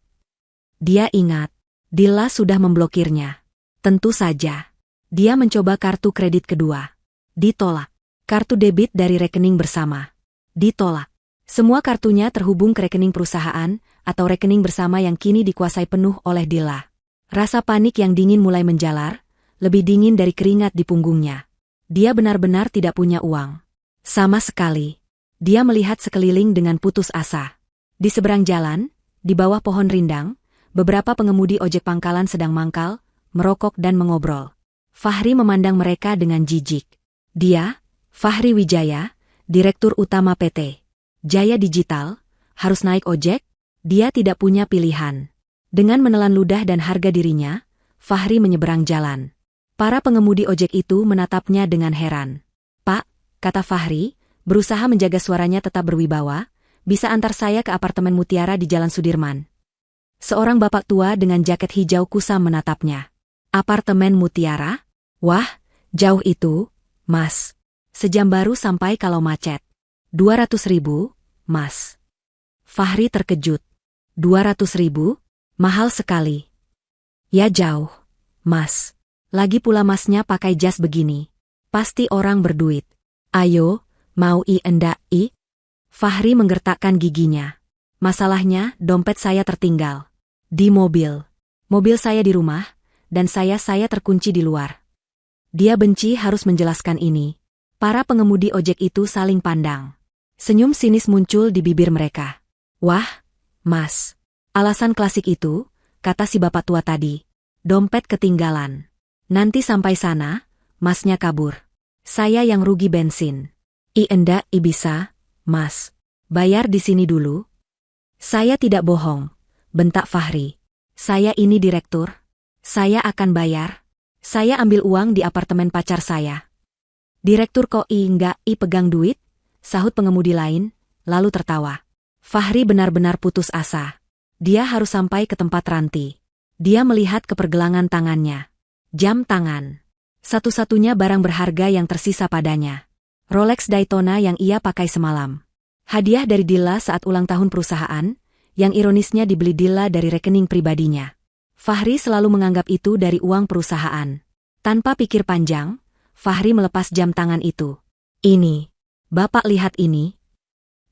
Dia ingat, Dilla sudah memblokirnya. Tentu saja. Dia mencoba kartu kredit kedua. Ditolak. Kartu debit dari rekening bersama. Ditolak. Semua kartunya terhubung ke rekening perusahaan atau rekening bersama yang kini dikuasai penuh oleh Dilla. Rasa panik yang dingin mulai menjalar, lebih dingin dari keringat di punggungnya. Dia benar-benar tidak punya uang. Sama sekali. Dia melihat sekeliling dengan putus asa. Di seberang jalan, di bawah pohon rindang, beberapa pengemudi ojek pangkalan sedang mangkal, merokok dan mengobrol. Fahri memandang mereka dengan jijik. Dia, Fahri Wijaya, Direktur Utama PT Jaya Digital, harus naik ojek? Dia tidak punya pilihan. Dengan menelan ludah dan harga dirinya, Fahri menyeberang jalan. Para pengemudi ojek itu menatapnya dengan heran. "Pak," kata Fahri, berusaha menjaga suaranya tetap berwibawa, "bisa antar saya ke apartemen Mutiara di Jalan Sudirman?" Seorang bapak tua dengan jaket hijau kusam menatapnya. "Apartemen Mutiara? Wah, jauh itu, Mas. Sejam baru sampai kalau macet." 200.000, Mas. Fahri terkejut. 200.000? Mahal sekali. Ya jauh, Mas. Lagi pula Masnya pakai jas begini. Pasti orang berduit. Ayo, mau endak i? Fahri menggertakkan giginya. Masalahnya, dompet saya tertinggal. Di mobil. Mobil saya di rumah, dan saya terkunci di luar. Dia benci harus menjelaskan ini. Para pengemudi ojek itu saling pandang. Senyum sinis muncul di bibir mereka. "Wah, Mas. Alasan klasik itu," kata si bapak tua tadi. "Dompet ketinggalan. Nanti sampai sana, Masnya kabur. Saya yang rugi bensin." Endak bisa, Mas. Bayar di sini dulu." "Saya tidak bohong," bentak Fahri. "Saya ini direktur. Saya akan bayar. Saya ambil uang di apartemen pacar saya." "Direktur kok enggak pegang duit?" sahut pengemudi lain, lalu tertawa. Fahri benar-benar putus asa. Dia harus sampai ke tempat Ranti. Dia melihat ke pergelangan tangannya. Jam tangan. Satu-satunya barang berharga yang tersisa padanya. Rolex Daytona yang ia pakai semalam. Hadiah dari Dilla saat ulang tahun perusahaan, yang ironisnya dibeli Dilla dari rekening pribadinya. Fahri selalu menganggap itu dari uang perusahaan. Tanpa pikir panjang, Fahri melepas jam tangan itu. "Ini. Bapak lihat ini."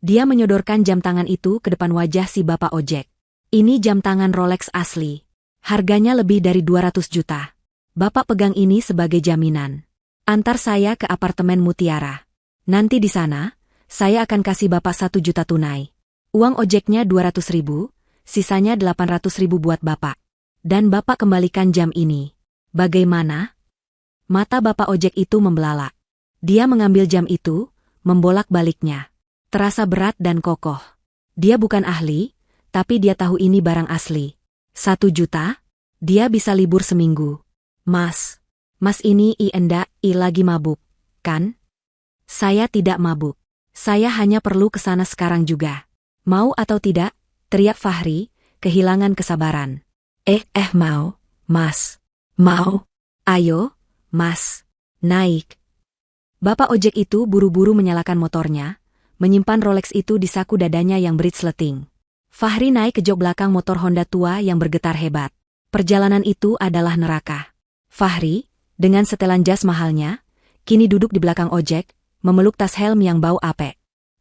Dia menyodorkan jam tangan itu ke depan wajah si bapak ojek. "Ini jam tangan Rolex asli. Harganya lebih dari 200 juta. Bapak pegang ini sebagai jaminan. Antar saya ke apartemen Mutiara. Nanti di sana, saya akan kasih Bapak 1 juta tunai. Uang ojeknya 200.000, sisanya 800.000 buat Bapak. Dan Bapak kembalikan jam ini. Bagaimana?" Mata bapak ojek itu membelalak. Dia mengambil jam itu, membolak-baliknya. Terasa berat dan kokoh. Dia bukan ahli, tapi dia tahu ini barang asli. 1 juta? Dia bisa libur seminggu. "Mas ini endak lagi mabuk, kan?" "Saya tidak mabuk. Saya hanya perlu ke sana sekarang juga." "Mau atau tidak?" teriak Fahri, kehilangan kesabaran. Mau, Mas. Mau. Ayo, Mas. Naik." Bapak ojek itu buru-buru menyalakan motornya, menyimpan Rolex itu di saku dadanya yang beritsleting. Fahri naik ke jok belakang motor Honda tua yang bergetar hebat. Perjalanan itu adalah neraka. Fahri, dengan setelan jas mahalnya, kini duduk di belakang ojek, memeluk tas helm yang bau apek.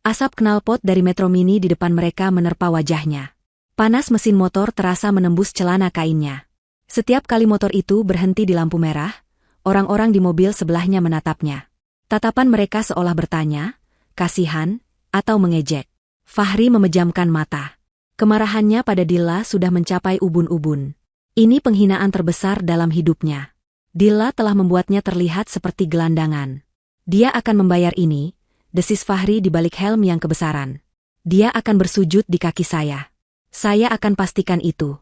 Asap knalpot dari Metro Mini di depan mereka menerpa wajahnya. Panas mesin motor terasa menembus celana kainnya. Setiap kali motor itu berhenti di lampu merah, orang-orang di mobil sebelahnya menatapnya. Tatapan mereka seolah bertanya, kasihan, atau mengejek. Fahri memejamkan mata. Kemarahannya pada Dilla sudah mencapai ubun-ubun. Ini penghinaan terbesar dalam hidupnya. Dilla telah membuatnya terlihat seperti gelandangan. "Dia akan membayar ini," desis Fahri di balik helm yang kebesaran. "Dia akan bersujud di kaki saya. Saya akan pastikan itu."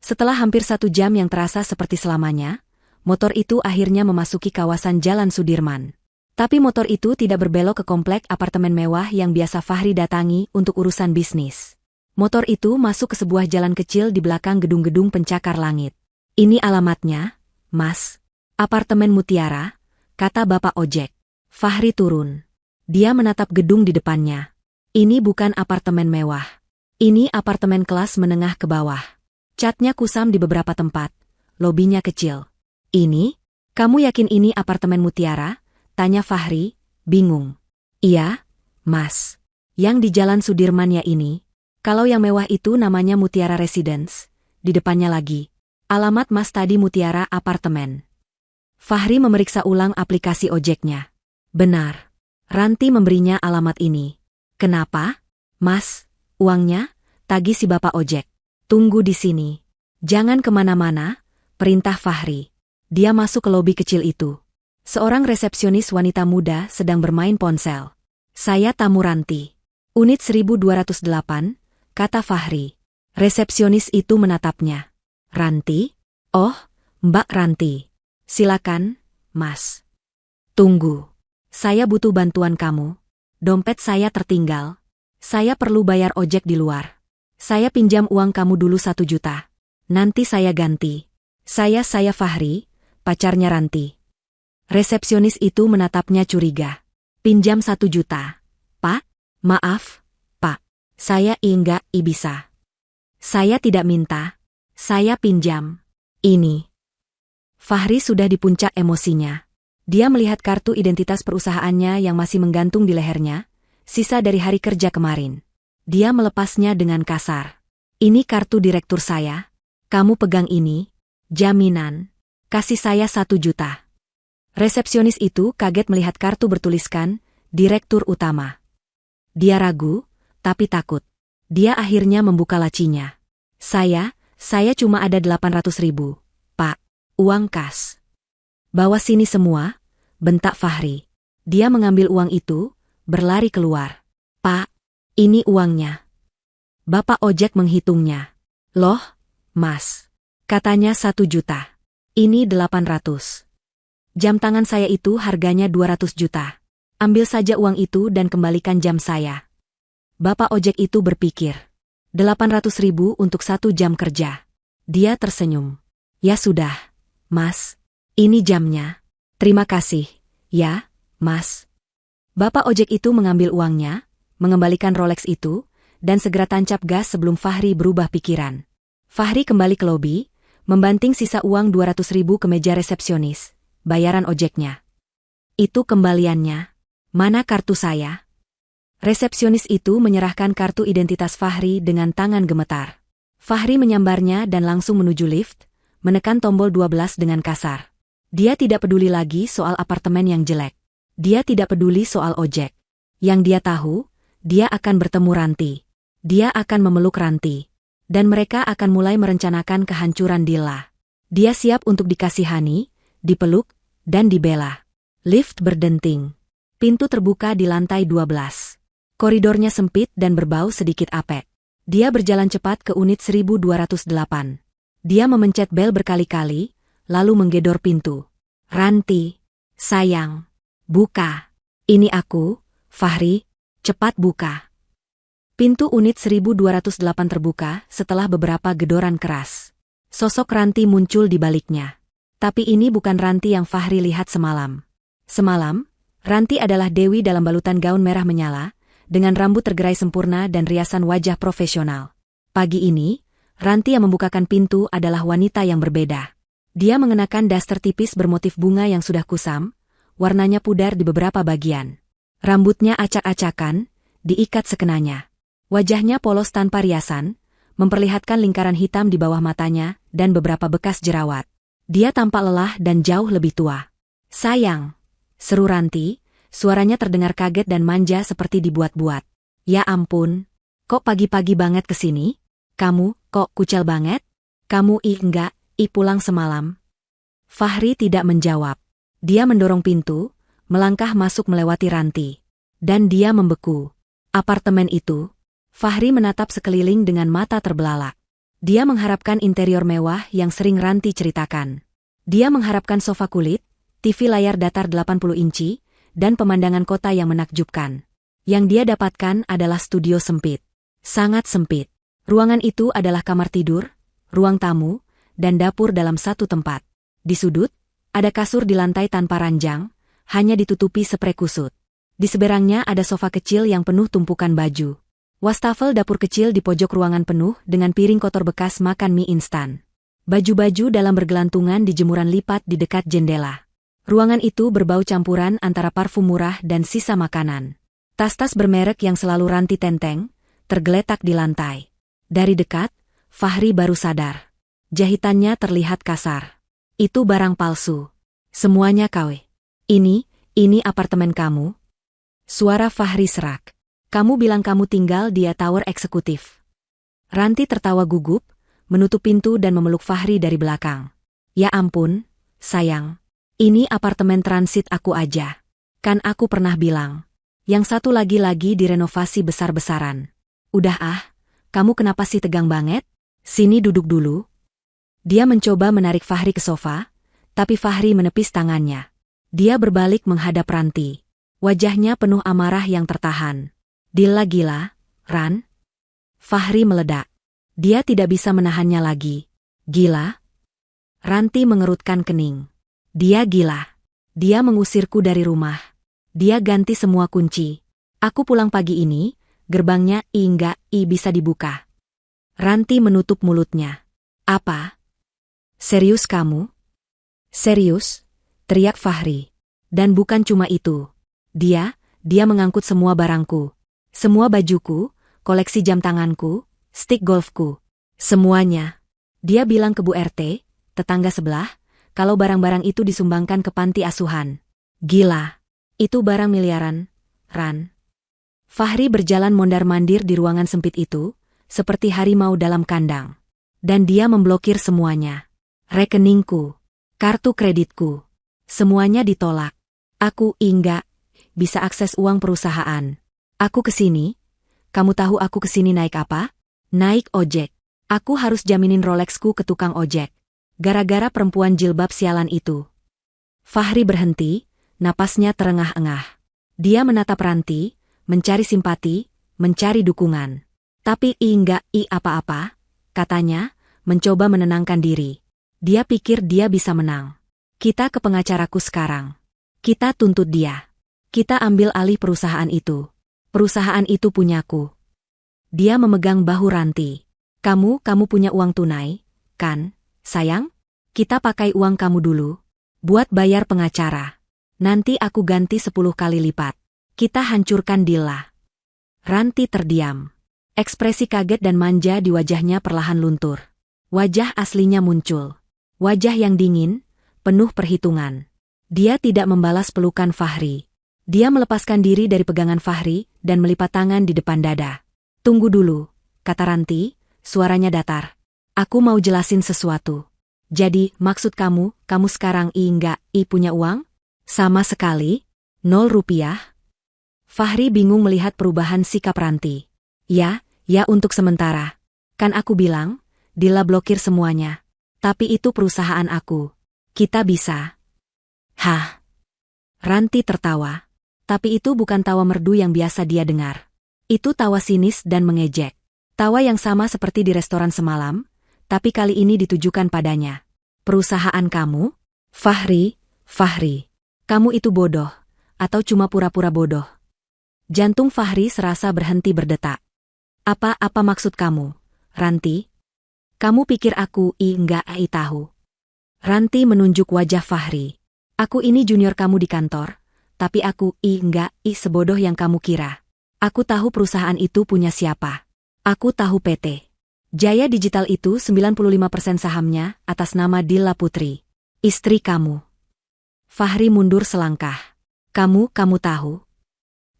Setelah hampir 1 jam yang terasa seperti selamanya, motor itu akhirnya memasuki kawasan Jalan Sudirman. Tapi motor itu tidak berbelok ke komplek apartemen mewah yang biasa Fahri datangi untuk urusan bisnis. Motor itu masuk ke sebuah jalan kecil di belakang gedung-gedung pencakar langit. Ini alamatnya, Mas. Apartemen Mutiara, kata Bapak ojek. Fahri turun. Dia menatap gedung di depannya. Ini bukan apartemen mewah. Ini apartemen kelas menengah ke bawah. Catnya kusam di beberapa tempat. Lobinya kecil. Ini? Kamu yakin ini apartemen Mutiara? Tanya Fahri, bingung. Iya, Mas. Yang di Jalan Sudirman ya ini. Kalau yang mewah itu namanya Mutiara Residence. Di depannya lagi. Alamat Mas tadi Mutiara Apartemen. Fahri memeriksa ulang aplikasi ojeknya. Benar. Ranti memberinya alamat ini. Kenapa? Mas, uangnya? Tagih si Bapak ojek. Tunggu di sini. Jangan kemana-mana, perintah Fahri. Dia masuk ke lobi kecil itu. Seorang resepsionis wanita muda sedang bermain ponsel. Saya tamu Ranti. Unit 1208, kata Fahri. Resepsionis itu menatapnya. Ranti? Oh, Mbak Ranti. Silakan, Mas. Tunggu. Saya butuh bantuan kamu. Dompet saya tertinggal. Saya perlu bayar ojek di luar. Saya pinjam uang kamu dulu 1 juta. Nanti saya ganti. Saya Fahri, pacarnya Ranti. Resepsionis itu menatapnya curiga. Pinjam 1 juta. Pak? Maaf, Pak. Saya enggak bisa. Saya tidak minta. Saya pinjam. Ini. Fahri sudah di puncak emosinya. Dia melihat kartu identitas perusahaannya yang masih menggantung di lehernya, sisa dari hari kerja kemarin. Dia melepasnya dengan kasar. Ini kartu direktur saya. Kamu pegang ini. Jaminan. Kasih saya 1 juta. Resepsionis itu kaget melihat kartu bertuliskan, Direktur Utama. Dia ragu, tapi takut. Dia akhirnya membuka lacinya. Saya cuma ada 800.000, Pak. Uang kas. Bawa sini semua, bentak Fahri. Dia mengambil uang itu, berlari keluar. Pak, ini uangnya. Bapak ojek menghitungnya. Loh, Mas. Katanya 1 juta. Ini 800. Jam tangan saya itu harganya 200 juta. Ambil saja uang itu dan kembalikan jam saya. Bapak ojek itu berpikir. 800.000 untuk 1 jam kerja. Dia tersenyum. Ya sudah, Mas. Ini jamnya. Terima kasih. Ya, Mas. Bapak ojek itu mengambil uangnya, mengembalikan Rolex itu, dan segera tancap gas sebelum Fahri berubah pikiran. Fahri kembali ke lobi, membanting sisa uang 200.000 ke meja resepsionis. Bayaran ojeknya. Itu kembaliannya. Mana kartu saya? Resepsionis itu menyerahkan kartu identitas Fahri dengan tangan gemetar. Fahri menyambarnya dan langsung menuju lift, menekan tombol 12 dengan kasar. Dia tidak peduli lagi soal apartemen yang jelek. Dia tidak peduli soal ojek. Yang dia tahu, dia akan bertemu Ranti. Dia akan memeluk Ranti. Dan mereka akan mulai merencanakan kehancuran Dilla. Dia siap untuk dikasihani, dipeluk, dan dibela. Lift berdenting. Pintu terbuka di lantai 12. Koridornya sempit dan berbau sedikit apek. Dia berjalan cepat ke unit 1208. Dia memencet bel berkali-kali, lalu menggedor pintu. Ranti, sayang, buka. Ini aku, Fahri, cepat buka. Pintu unit 1208 terbuka setelah beberapa gedoran keras. Sosok Ranti muncul di baliknya. Tapi ini bukan Ranti yang Fahri lihat semalam. Semalam, Ranti adalah Dewi dalam balutan gaun merah menyala, dengan rambut tergerai sempurna dan riasan wajah profesional. Pagi ini, Ranti yang membukakan pintu adalah wanita yang berbeda. Dia mengenakan daster tipis bermotif bunga yang sudah kusam, warnanya pudar di beberapa bagian. Rambutnya acak-acakan, diikat sekenanya. Wajahnya polos tanpa riasan, memperlihatkan lingkaran hitam di bawah matanya dan beberapa bekas jerawat. Dia tampak lelah dan jauh lebih tua. Sayang, seru Ranti, suaranya terdengar kaget dan manja seperti dibuat-buat. Ya ampun, kok pagi-pagi banget kesini? Kamu, kok kucel banget? Kamu enggak, pulang semalam. Fahri tidak menjawab. Dia mendorong pintu, melangkah masuk melewati Ranti. Dan dia membeku. Apartemen itu, Fahri menatap sekeliling dengan mata terbelalak. Dia mengharapkan interior mewah yang sering Ranti ceritakan. Dia mengharapkan sofa kulit, TV layar datar 80 inci, dan pemandangan kota yang menakjubkan. Yang dia dapatkan adalah studio sempit. Sangat sempit. Ruangan itu adalah kamar tidur, ruang tamu, dan dapur dalam satu tempat. Di sudut, ada kasur di lantai tanpa ranjang, hanya ditutupi sprei kusut. Di seberangnya ada sofa kecil yang penuh tumpukan baju. Wastafel dapur kecil di pojok ruangan penuh dengan piring kotor bekas makan mie instan. Baju-baju dalam bergelantungan di jemuran lipat di dekat jendela. Ruangan itu berbau campuran antara parfum murah dan sisa makanan. Tas-tas bermerek yang selalu Ranti tenteng, tergeletak di lantai. Dari dekat, Fahri baru sadar. Jahitannya terlihat kasar. Itu barang palsu. Semuanya KW. Ini apartemen kamu? Suara Fahri serak. Kamu bilang kamu tinggal di tower eksekutif. Ranti tertawa gugup, menutup pintu dan memeluk Fahri dari belakang. Ya ampun, sayang. Ini apartemen transit aku aja. Kan aku pernah bilang. Yang satu lagi direnovasi besar-besaran. Udah kamu kenapa sih tegang banget? Sini duduk dulu. Dia mencoba menarik Fahri ke sofa, tapi Fahri menepis tangannya. Dia berbalik menghadap Ranti. Wajahnya penuh amarah yang tertahan. Gila, Ran? Fahri meledak. Dia tidak bisa menahannya lagi. Gila? Ranti mengerutkan kening. Dia gila. Dia mengusirku dari rumah. Dia ganti semua kunci. Aku pulang pagi ini, gerbangnya enggak bisa dibuka. Ranti menutup mulutnya. Apa? Serius kamu? Serius? Teriak Fahri. Dan bukan cuma itu. Dia mengangkut semua barangku. Semua bajuku, koleksi jam tanganku, stick golfku. Semuanya. Dia bilang ke Bu RT, tetangga sebelah, kalau barang-barang itu disumbangkan ke panti asuhan. Gila. Itu barang miliaran, Ran. Fahri berjalan mondar-mandir di ruangan sempit itu, seperti harimau dalam kandang. Dan dia memblokir semuanya. Rekeningku, kartu kreditku, semuanya ditolak. Aku enggak bisa akses uang perusahaan. Aku kesini, kamu tahu aku kesini naik apa? Naik ojek. Aku harus jaminin Rolexku ke tukang ojek. Gara-gara perempuan jilbab sialan itu. Fahri berhenti, napasnya terengah-engah. Dia menatap Ranti, mencari simpati, mencari dukungan. Tapi enggak apa-apa, katanya, mencoba menenangkan diri. Dia pikir dia bisa menang. Kita ke pengacaraku sekarang. Kita tuntut dia. Kita ambil alih perusahaan itu. Perusahaan itu punyaku. Dia memegang bahu Ranti. Kamu punya uang tunai, kan, sayang? Kita pakai uang kamu dulu. Buat bayar pengacara. Nanti aku ganti 10 kali lipat. Kita hancurkan Dilla. Ranti terdiam. Ekspresi kaget dan manja di wajahnya perlahan luntur. Wajah aslinya muncul. Wajah yang dingin, penuh perhitungan. Dia tidak membalas pelukan Fahri. Dia melepaskan diri dari pegangan Fahri dan melipat tangan di depan dada. Tunggu dulu, kata Ranti, suaranya datar. Aku mau jelasin sesuatu. Jadi, maksud kamu sekarang enggak punya uang? Sama sekali? 0 rupiah? Fahri bingung melihat perubahan sikap Ranti. Ya untuk sementara. Kan aku bilang, Dilla blokir semuanya. Tapi itu perusahaan aku. Kita bisa. Hah? Ranti tertawa. Tapi itu bukan tawa merdu yang biasa dia dengar. Itu tawa sinis dan mengejek. Tawa yang sama seperti di restoran semalam, tapi kali ini ditujukan padanya. Perusahaan kamu? Fahri, kamu itu bodoh, atau cuma pura-pura bodoh? Jantung Fahri serasa berhenti berdetak. Apa maksud kamu, Ranti? Kamu pikir aku enggak tahu? Ranti menunjuk wajah Fahri. Aku ini junior kamu di kantor, tapi aku enggak sebodoh yang kamu kira. Aku tahu perusahaan itu punya siapa. Aku tahu PT Jaya Digital itu 95% sahamnya atas nama Dilla Putri, istri kamu. Fahri mundur selangkah. Kamu tahu?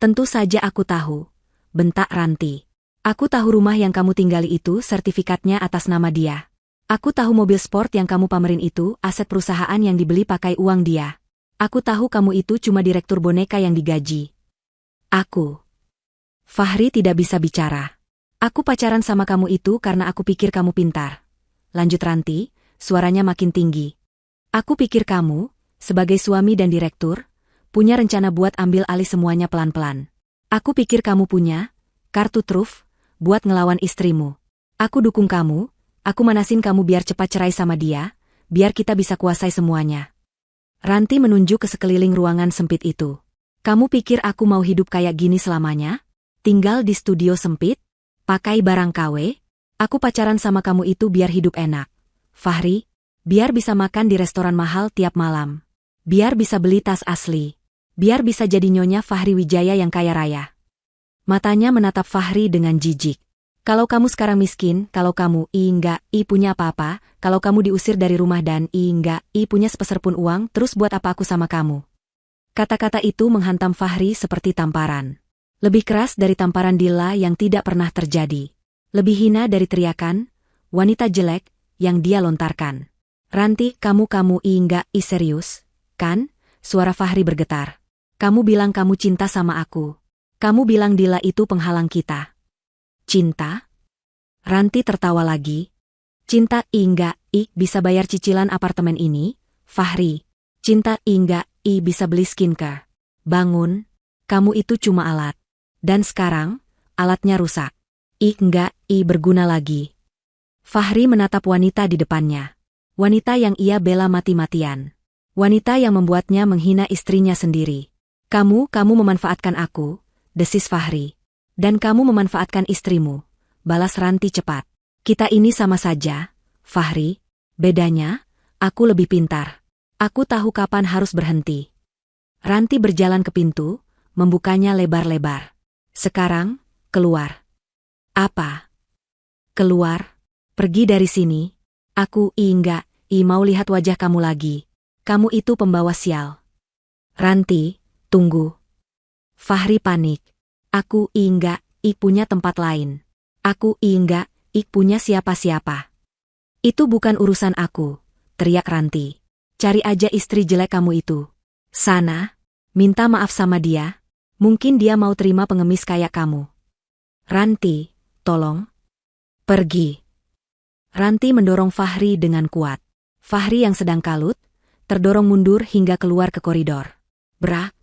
Tentu saja aku tahu, bentak Ranti. Aku tahu rumah yang kamu tinggali itu sertifikatnya atas nama dia. Aku tahu mobil sport yang kamu pamerin itu aset perusahaan yang dibeli pakai uang dia. Aku tahu kamu itu cuma direktur boneka yang digaji. Fahri tidak bisa bicara. Aku pacaran sama kamu itu karena aku pikir kamu pintar. Lanjut Ranti, suaranya makin tinggi. Aku pikir kamu, sebagai suami dan direktur, punya rencana buat ambil alih semuanya pelan-pelan. Aku pikir kamu punya kartu truf buat ngelawan istrimu. Aku dukung kamu, aku manasin kamu biar cepat cerai sama dia, biar kita bisa kuasai semuanya. Ranti menunjuk ke sekeliling ruangan sempit itu. Kamu pikir aku mau hidup kayak gini selamanya? Tinggal di studio sempit? Pakai barang KW? Aku pacaran sama kamu itu biar hidup enak, Fahri. Biar bisa makan di restoran mahal tiap malam. Biar bisa beli tas asli. Biar bisa jadi nyonya Fahri Wijaya yang kaya raya. Matanya menatap Fahri dengan jijik. Kalau kamu sekarang miskin, kalau kamu enggak punya apa-apa, kalau kamu diusir dari rumah dan enggak punya sepeser pun uang, terus buat apa aku sama kamu? Kata-kata itu menghantam Fahri seperti tamparan. Lebih keras dari tamparan Dilla yang tidak pernah terjadi. Lebih hina dari teriakan wanita jelek yang dia lontarkan. Ranti, kamu enggak serius, kan? Suara Fahri bergetar. Kamu bilang kamu cinta sama aku. Kamu bilang Dilla itu penghalang kita. Cinta? Ranti tertawa lagi. Cinta enggak bisa bayar cicilan apartemen ini, Fahri. Cinta enggak bisa beli skincare. Bangun, kamu itu cuma alat. Dan sekarang, alatnya rusak. Enggak berguna lagi. Fahri menatap wanita di depannya. Wanita yang ia bela mati-matian. Wanita yang membuatnya menghina istrinya sendiri. Kamu memanfaatkan aku, desis Fahri. Dan kamu memanfaatkan istrimu, balas Ranti cepat. Kita ini sama saja, Fahri. Bedanya, aku lebih pintar. Aku tahu kapan harus berhenti. Ranti berjalan ke pintu, membukanya lebar-lebar. Sekarang, keluar. Apa? Keluar? Pergi dari sini. Aku enggak mau lihat wajah kamu lagi. Kamu itu pembawa sial. Ranti, tunggu. Fahri panik. Aku enggak punya tempat lain. Aku enggak punya siapa-siapa. Itu bukan urusan aku, teriak Ranti. Cari aja istri jelek kamu itu. Sana, minta maaf sama dia. Mungkin dia mau terima pengemis kayak kamu. Ranti, tolong. Pergi. Ranti mendorong Fahri dengan kuat. Fahri yang sedang kalut, terdorong mundur hingga keluar ke koridor. Brak.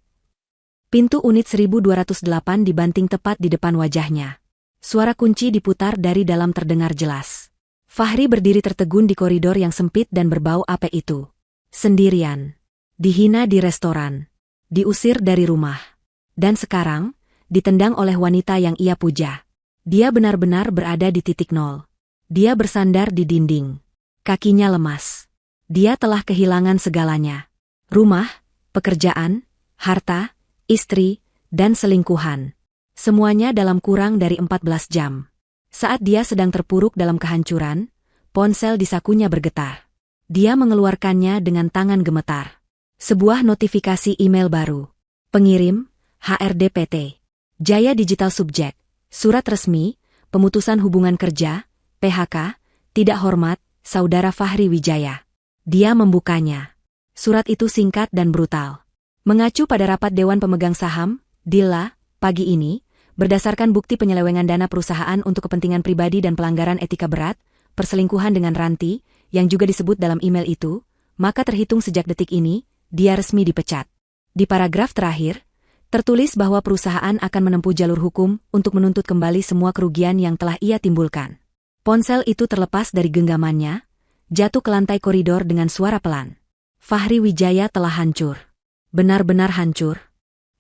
Pintu unit 1208 dibanting tepat di depan wajahnya. Suara kunci diputar dari dalam terdengar jelas. Fahri berdiri tertegun di koridor yang sempit dan berbau apek itu. Sendirian. Dihina di restoran. Diusir dari rumah. Dan sekarang, ditendang oleh wanita yang ia puja. Dia benar-benar berada di titik nol. Dia bersandar di dinding. Kakinya lemas. Dia telah kehilangan segalanya. Rumah, pekerjaan, harta, istri, dan selingkuhan. Semuanya dalam kurang dari 14 jam. Saat dia sedang terpuruk dalam kehancuran, ponsel di sakunya bergetar. Dia mengeluarkannya dengan tangan gemetar. Sebuah notifikasi email baru. Pengirim, HRD PT. Jaya Digital Subjek. Surat resmi, pemutusan hubungan kerja, PHK, tidak hormat, Saudara Fahri Wijaya. Dia membukanya. Surat itu singkat dan brutal. Mengacu pada rapat Dewan Pemegang Saham, Dilla, pagi ini, berdasarkan bukti penyelewengan dana perusahaan untuk kepentingan pribadi dan pelanggaran etika berat, perselingkuhan dengan Ranti, yang juga disebut dalam email itu, maka terhitung sejak detik ini, dia resmi dipecat. Di paragraf terakhir, tertulis bahwa perusahaan akan menempuh jalur hukum untuk menuntut kembali semua kerugian yang telah ia timbulkan. Ponsel itu terlepas dari genggamannya, jatuh ke lantai koridor dengan suara pelan. Fahri Wijaya telah hancur. Benar-benar hancur.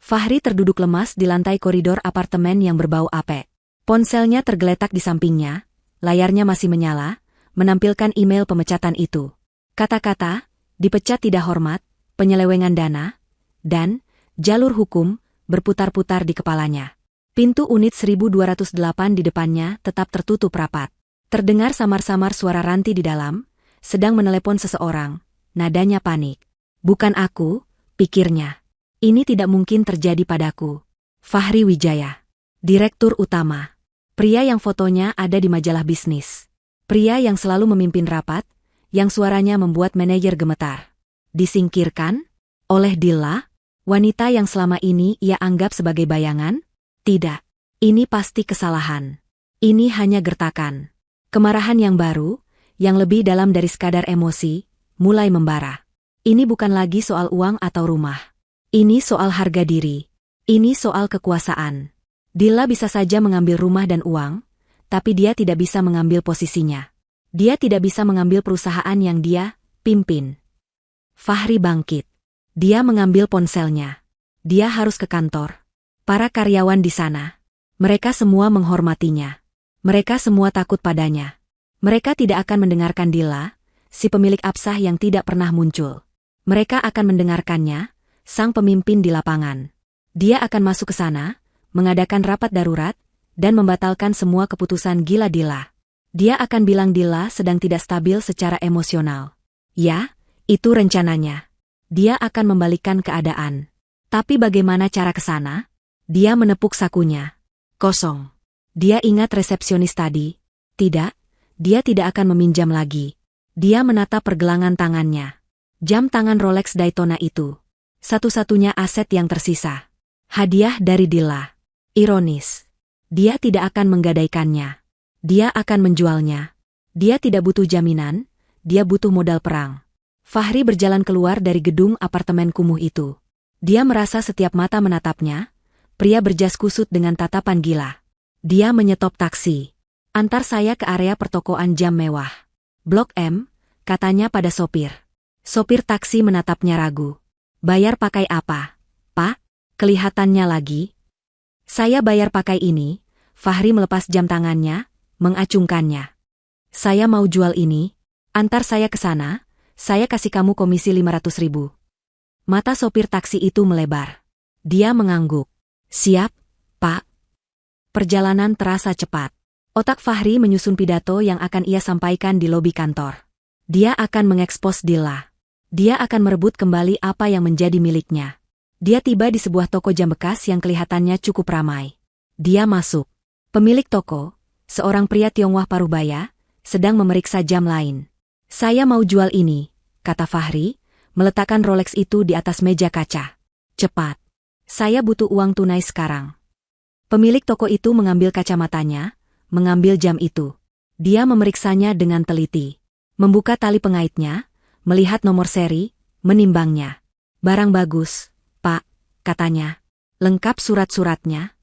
Fahri terduduk lemas di lantai koridor apartemen yang berbau apek. Ponselnya tergeletak di sampingnya, layarnya masih menyala, menampilkan email pemecatan itu. Kata-kata, dipecat tidak hormat, penyelewengan dana, dan jalur hukum, berputar-putar di kepalanya. Pintu unit 1208 di depannya tetap tertutup rapat. Terdengar samar-samar suara Ranti di dalam, sedang menelepon seseorang, nadanya panik. Bukan aku, pikirnya. Ini tidak mungkin terjadi padaku. Fahri Wijaya. Direktur utama. Pria yang fotonya ada di majalah bisnis. Pria yang selalu memimpin rapat, yang suaranya membuat manajer gemetar. Disingkirkan? Oleh Dilla? Wanita yang selama ini ia anggap sebagai bayangan? Tidak. Ini pasti kesalahan. Ini hanya gertakan. Kemarahan yang baru, yang lebih dalam dari sekadar emosi, mulai membara. Ini bukan lagi soal uang atau rumah. Ini soal harga diri. Ini soal kekuasaan. Dilla bisa saja mengambil rumah dan uang, tapi dia tidak bisa mengambil posisinya. Dia tidak bisa mengambil perusahaan yang dia pimpin. Fahri bangkit. Dia mengambil ponselnya. Dia harus ke kantor. Para karyawan di sana. Mereka semua menghormatinya. Mereka semua takut padanya. Mereka tidak akan mendengarkan Dilla, si pemilik Absah yang tidak pernah muncul. Mereka akan mendengarkannya, sang pemimpin di lapangan. Dia akan masuk ke sana, mengadakan rapat darurat, dan membatalkan semua keputusan gila Dilla. Dia akan bilang Dilla sedang tidak stabil secara emosional. Ya, itu rencananya. Dia akan membalikkan keadaan. Tapi bagaimana cara ke sana? Dia menepuk sakunya. Kosong. Dia ingat resepsionis tadi. Tidak, dia tidak akan meminjam lagi. Dia menatap pergelangan tangannya. Jam tangan Rolex Daytona itu. Satu-satunya aset yang tersisa. Hadiah dari Dilla. Ironis. Dia tidak akan menggadaikannya. Dia akan menjualnya. Dia tidak butuh jaminan, dia butuh modal perang. Fahri berjalan keluar dari gedung apartemen kumuh itu. Dia merasa setiap mata menatapnya, pria berjas kusut dengan tatapan gila. Dia menyetop taksi. Antar saya ke area pertokoan jam mewah. Blok M, katanya pada sopir. Sopir taksi menatapnya ragu. Bayar pakai apa, Pak? Kelihatannya lagi. Saya bayar pakai ini. Fahri melepas jam tangannya, mengacungkannya. Saya mau jual ini. Antar saya ke sana, saya kasih kamu komisi 500.000. Mata sopir taksi itu melebar. Dia mengangguk. Siap, Pak. Perjalanan terasa cepat. Otak Fahri menyusun pidato yang akan ia sampaikan di lobi kantor. Dia akan mengekspos Dilla. Dia akan merebut kembali apa yang menjadi miliknya. Dia tiba di sebuah toko jam bekas yang kelihatannya cukup ramai. Dia masuk. Pemilik toko, seorang pria Tionghoa Parubaya, sedang memeriksa jam lain. Saya mau jual ini, kata Fahri, meletakkan Rolex itu di atas meja kaca. Cepat. Saya butuh uang tunai sekarang. Pemilik toko itu mengambil kacamatanya, mengambil jam itu. Dia memeriksanya dengan teliti. Membuka tali pengaitnya, melihat nomor seri, menimbangnya. Barang bagus, Pak, katanya. Lengkap surat-suratnya?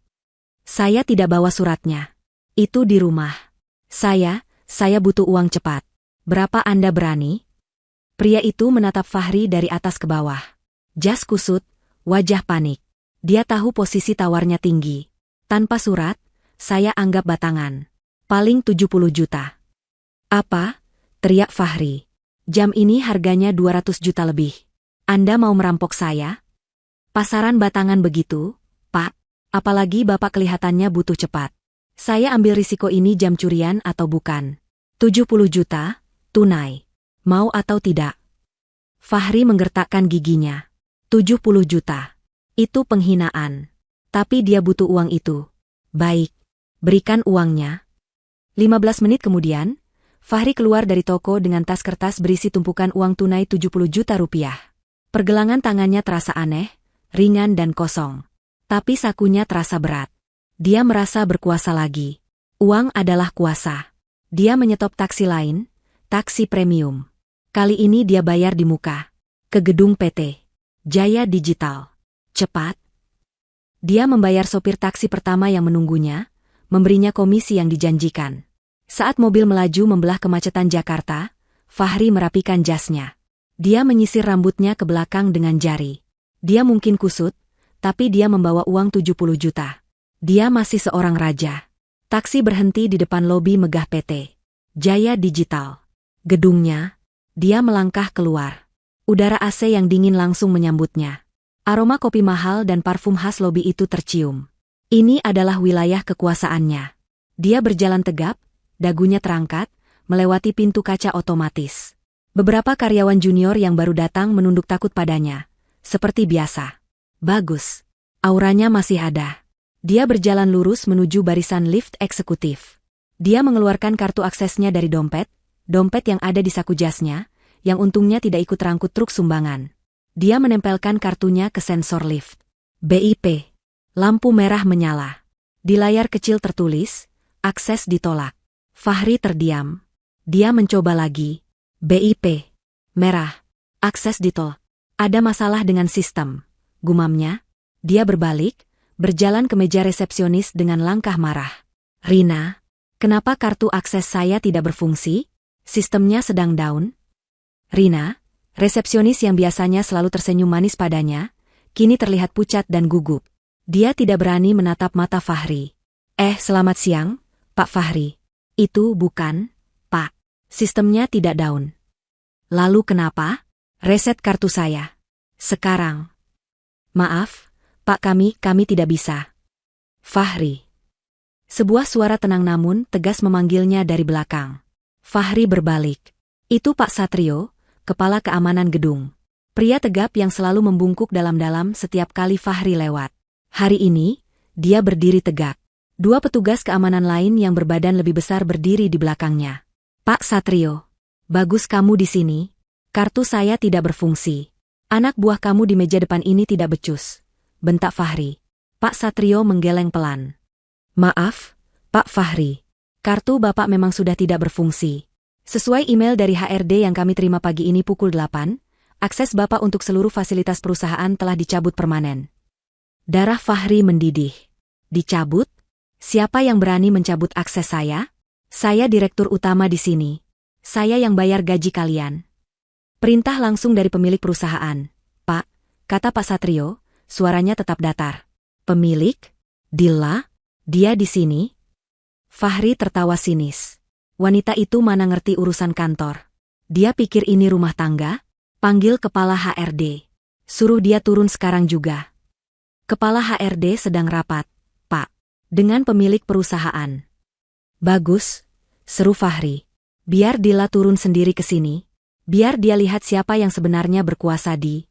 Saya tidak bawa suratnya. Itu di rumah. Saya butuh uang cepat. Berapa Anda berani? Pria itu menatap Fahri dari atas ke bawah. Jas kusut, wajah panik. Dia tahu posisi tawarnya tinggi. Tanpa surat, saya anggap batangan. Paling 70 juta. Apa? Teriak Fahri. Jam ini harganya 200 juta lebih. Anda mau merampok saya? Pasaran batangan begitu, Pak. Apalagi Bapak kelihatannya butuh cepat. Saya ambil risiko ini jam curian atau bukan. 70 juta, tunai. Mau atau tidak? Fahri menggertakkan giginya. 70 juta. Itu penghinaan. Tapi dia butuh uang itu. Baik. Berikan uangnya. 15 menit kemudian, Fahri keluar dari toko dengan tas kertas berisi tumpukan uang tunai 70 juta rupiah. Pergelangan tangannya terasa aneh, ringan dan kosong. Tapi sakunya terasa berat. Dia merasa berkuasa lagi. Uang adalah kuasa. Dia menyetop taksi lain, taksi premium. Kali ini dia bayar di muka. Ke gedung PT Jaya Digital. Cepat. Dia membayar sopir taksi pertama yang menunggunya, memberinya komisi yang dijanjikan. Saat mobil melaju membelah kemacetan Jakarta, Fahri merapikan jasnya. Dia menyisir rambutnya ke belakang dengan jari. Dia mungkin kusut, tapi dia membawa uang 70 juta. Dia masih seorang raja. Taksi berhenti di depan lobi megah PT Jaya Digital. Gedungnya, dia melangkah keluar. Udara AC yang dingin langsung menyambutnya. Aroma kopi mahal dan parfum khas lobi itu tercium. Ini adalah wilayah kekuasaannya. Dia berjalan tegap, dagunya terangkat, melewati pintu kaca otomatis. Beberapa karyawan junior yang baru datang menunduk takut padanya. Seperti biasa. Bagus. Auranya masih ada. Dia berjalan lurus menuju barisan lift eksekutif. Dia mengeluarkan kartu aksesnya dari dompet yang ada di saku jasnya, yang untungnya tidak ikut rangkut truk sumbangan. Dia menempelkan kartunya ke sensor lift. BIP. Lampu merah menyala. Di layar kecil tertulis, akses ditolak. Fahri terdiam. Dia mencoba lagi. BIP. Merah. Akses detail. Ada masalah dengan sistem. Gumamnya. Dia berbalik, berjalan ke meja resepsionis dengan langkah marah. Rina, kenapa kartu akses saya tidak berfungsi? Sistemnya sedang down. Rina, resepsionis yang biasanya selalu tersenyum manis padanya, kini terlihat pucat dan gugup. Dia tidak berani menatap mata Fahri. Selamat siang, Pak Fahri. Itu bukan, Pak. Sistemnya tidak down. Lalu kenapa? Reset kartu saya. Sekarang. Maaf, Pak, kami tidak bisa. Fahri. Sebuah suara tenang namun tegas memanggilnya dari belakang. Fahri berbalik. Itu Pak Satrio, kepala keamanan gedung. Pria tegap yang selalu membungkuk dalam-dalam setiap kali Fahri lewat. Hari ini, dia berdiri tegak. Dua petugas keamanan lain yang berbadan lebih besar berdiri di belakangnya. Pak Satrio, bagus kamu di sini. Kartu saya tidak berfungsi. Anak buah kamu di meja depan ini tidak becus. Bentak Fahri. Pak Satrio menggeleng pelan. Maaf, Pak Fahri. Kartu Bapak memang sudah tidak berfungsi. Sesuai email dari HRD yang kami terima pagi ini pukul 8, akses Bapak untuk seluruh fasilitas perusahaan telah dicabut permanen. Darah Fahri mendidih. Dicabut? Siapa yang berani mencabut akses saya? Saya direktur utama di sini. Saya yang bayar gaji kalian. Perintah langsung dari pemilik perusahaan. Pak, kata Pak Satrio, suaranya tetap datar. Pemilik? Dilla? Dia di sini? Fahri tertawa sinis. Wanita itu mana ngerti urusan kantor. Dia pikir ini rumah tangga? Panggil kepala HRD. Suruh dia turun sekarang juga. Kepala HRD sedang rapat, Pak. Dengan pemilik perusahaan. Bagus, seru Fahri. Biar Dilla turun sendiri ke sini. Biar dia lihat siapa yang sebenarnya berkuasa di...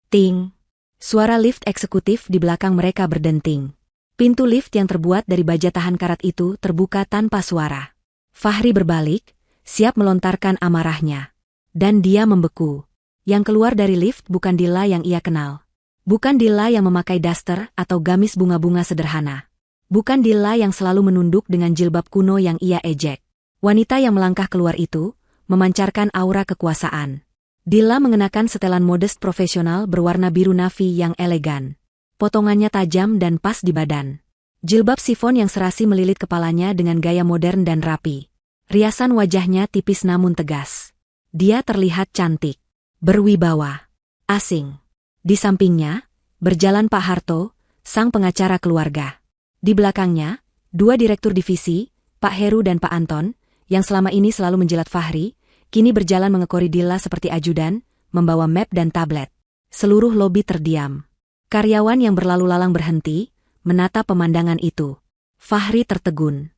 Ting. Suara lift eksekutif di belakang mereka berdenting. Pintu lift yang terbuat dari baja tahan karat itu terbuka tanpa suara. Fahri berbalik, siap melontarkan amarahnya. Dan dia membeku. Yang keluar dari lift bukan Dilla yang ia kenal. Bukan Dilla yang memakai daster atau gamis bunga-bunga sederhana. Bukan Dilla yang selalu menunduk dengan jilbab kuno yang ia ejek. Wanita yang melangkah keluar itu memancarkan aura kekuasaan. Dilla mengenakan setelan modest profesional berwarna biru navy yang elegan. Potongannya tajam dan pas di badan. Jilbab sifon yang serasi melilit kepalanya dengan gaya modern dan rapi. Riasan wajahnya tipis namun tegas. Dia terlihat cantik, berwibawa, asing. Di sampingnya, berjalan Pak Harto, sang pengacara keluarga. Di belakangnya, dua direktur divisi, Pak Heru dan Pak Anton, yang selama ini selalu menjilat Fahri, kini berjalan mengekori Dilla seperti ajudan, membawa map dan tablet. Seluruh lobi terdiam. Karyawan yang berlalu lalang berhenti, menatap pemandangan itu. Fahri tertegun.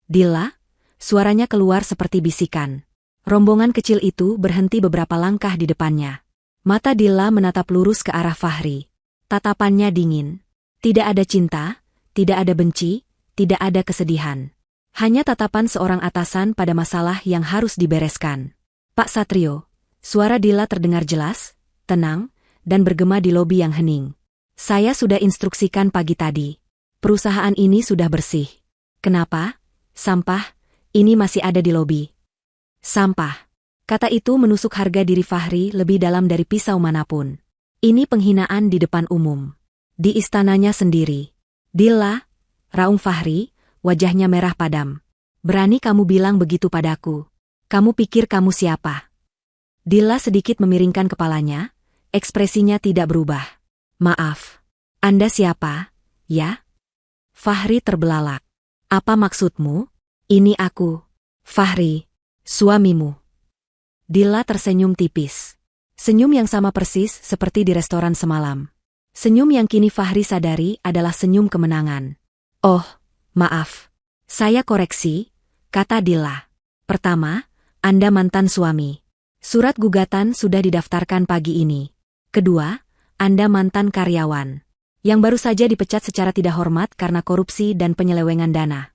Dilla? Suaranya keluar seperti bisikan. Rombongan kecil itu berhenti beberapa langkah di depannya. Mata Dilla menatap lurus ke arah Fahri. Tatapannya dingin. Tidak ada cinta, tidak ada benci, tidak ada kesedihan. Hanya tatapan seorang atasan pada masalah yang harus dibereskan. Pak Satrio, suara Dilla terdengar jelas, tenang, dan bergema di lobi yang hening. Saya sudah instruksikan pagi tadi. Perusahaan ini sudah bersih. Kenapa? Sampah, ini masih ada di lobi. Sampah. Kata itu menusuk harga diri Fahri lebih dalam dari pisau manapun. Ini penghinaan di depan umum. Di istananya sendiri. Dilla, raung Fahri, wajahnya merah padam. Berani kamu bilang begitu padaku? Kamu pikir kamu siapa? Dilla sedikit memiringkan kepalanya, ekspresinya tidak berubah. Maaf. Anda siapa, ya? Fahri terbelalak. Apa maksudmu? Ini aku, Fahri, suamimu. Dilla tersenyum tipis. Senyum yang sama persis seperti di restoran semalam. Senyum yang kini Fahri sadari adalah senyum kemenangan. Oh, maaf. Saya koreksi, kata Dilla. Pertama, Anda mantan suami. Surat gugatan sudah didaftarkan pagi ini. Kedua, Anda mantan karyawan. Yang baru saja dipecat secara tidak hormat karena korupsi dan penyelewengan dana.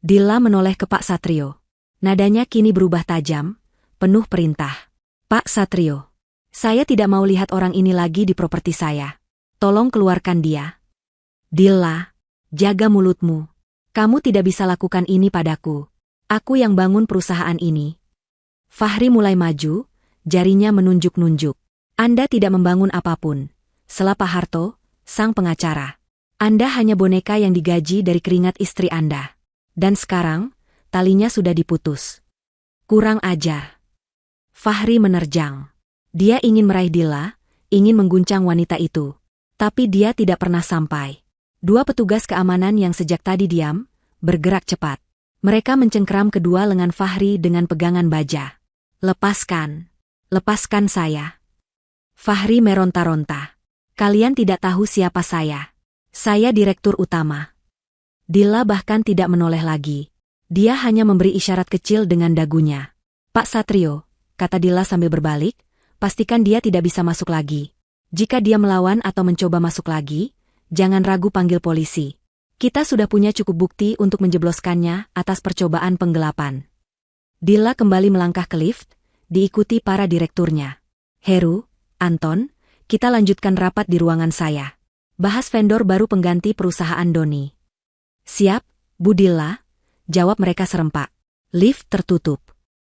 Dilla menoleh ke Pak Satrio. Nadanya kini berubah tajam, penuh perintah. Pak Satrio, saya tidak mau lihat orang ini lagi di properti saya. Tolong keluarkan dia. Dilla, jaga mulutmu. Kamu tidak bisa lakukan ini padaku. Aku yang bangun perusahaan ini. Fahri mulai maju, Jarinya menunjuk-nunjuk. Anda tidak membangun apapun. Sela Pak Harto, sang pengacara. Anda hanya boneka yang digaji dari keringat istri Anda. Dan sekarang, talinya sudah diputus. Kurang ajar. Fahri menerjang. Dia ingin meraih Dilla, ingin mengguncang wanita itu. Tapi dia tidak pernah sampai. Dua petugas keamanan yang sejak tadi diam, bergerak cepat. Mereka mencengkeram kedua lengan Fahri dengan pegangan baja. Lepaskan. Lepaskan saya. Fahri meronta-ronta. Kalian tidak tahu siapa saya. Saya direktur utama. Dilla bahkan tidak menoleh lagi. Dia hanya memberi isyarat kecil dengan dagunya. Pak Satrio, kata Dilla sambil berbalik, pastikan dia tidak bisa masuk lagi. Jika dia melawan atau mencoba masuk lagi, jangan ragu panggil polisi. Kita sudah punya cukup bukti untuk menjebloskannya atas percobaan penggelapan. Dilla kembali melangkah ke lift, diikuti para direkturnya. Heru, Anton, kita lanjutkan rapat di ruangan saya. Bahas vendor baru pengganti perusahaan Doni. Siap, Bu Dilla, jawab mereka serempak. Lift tertutup.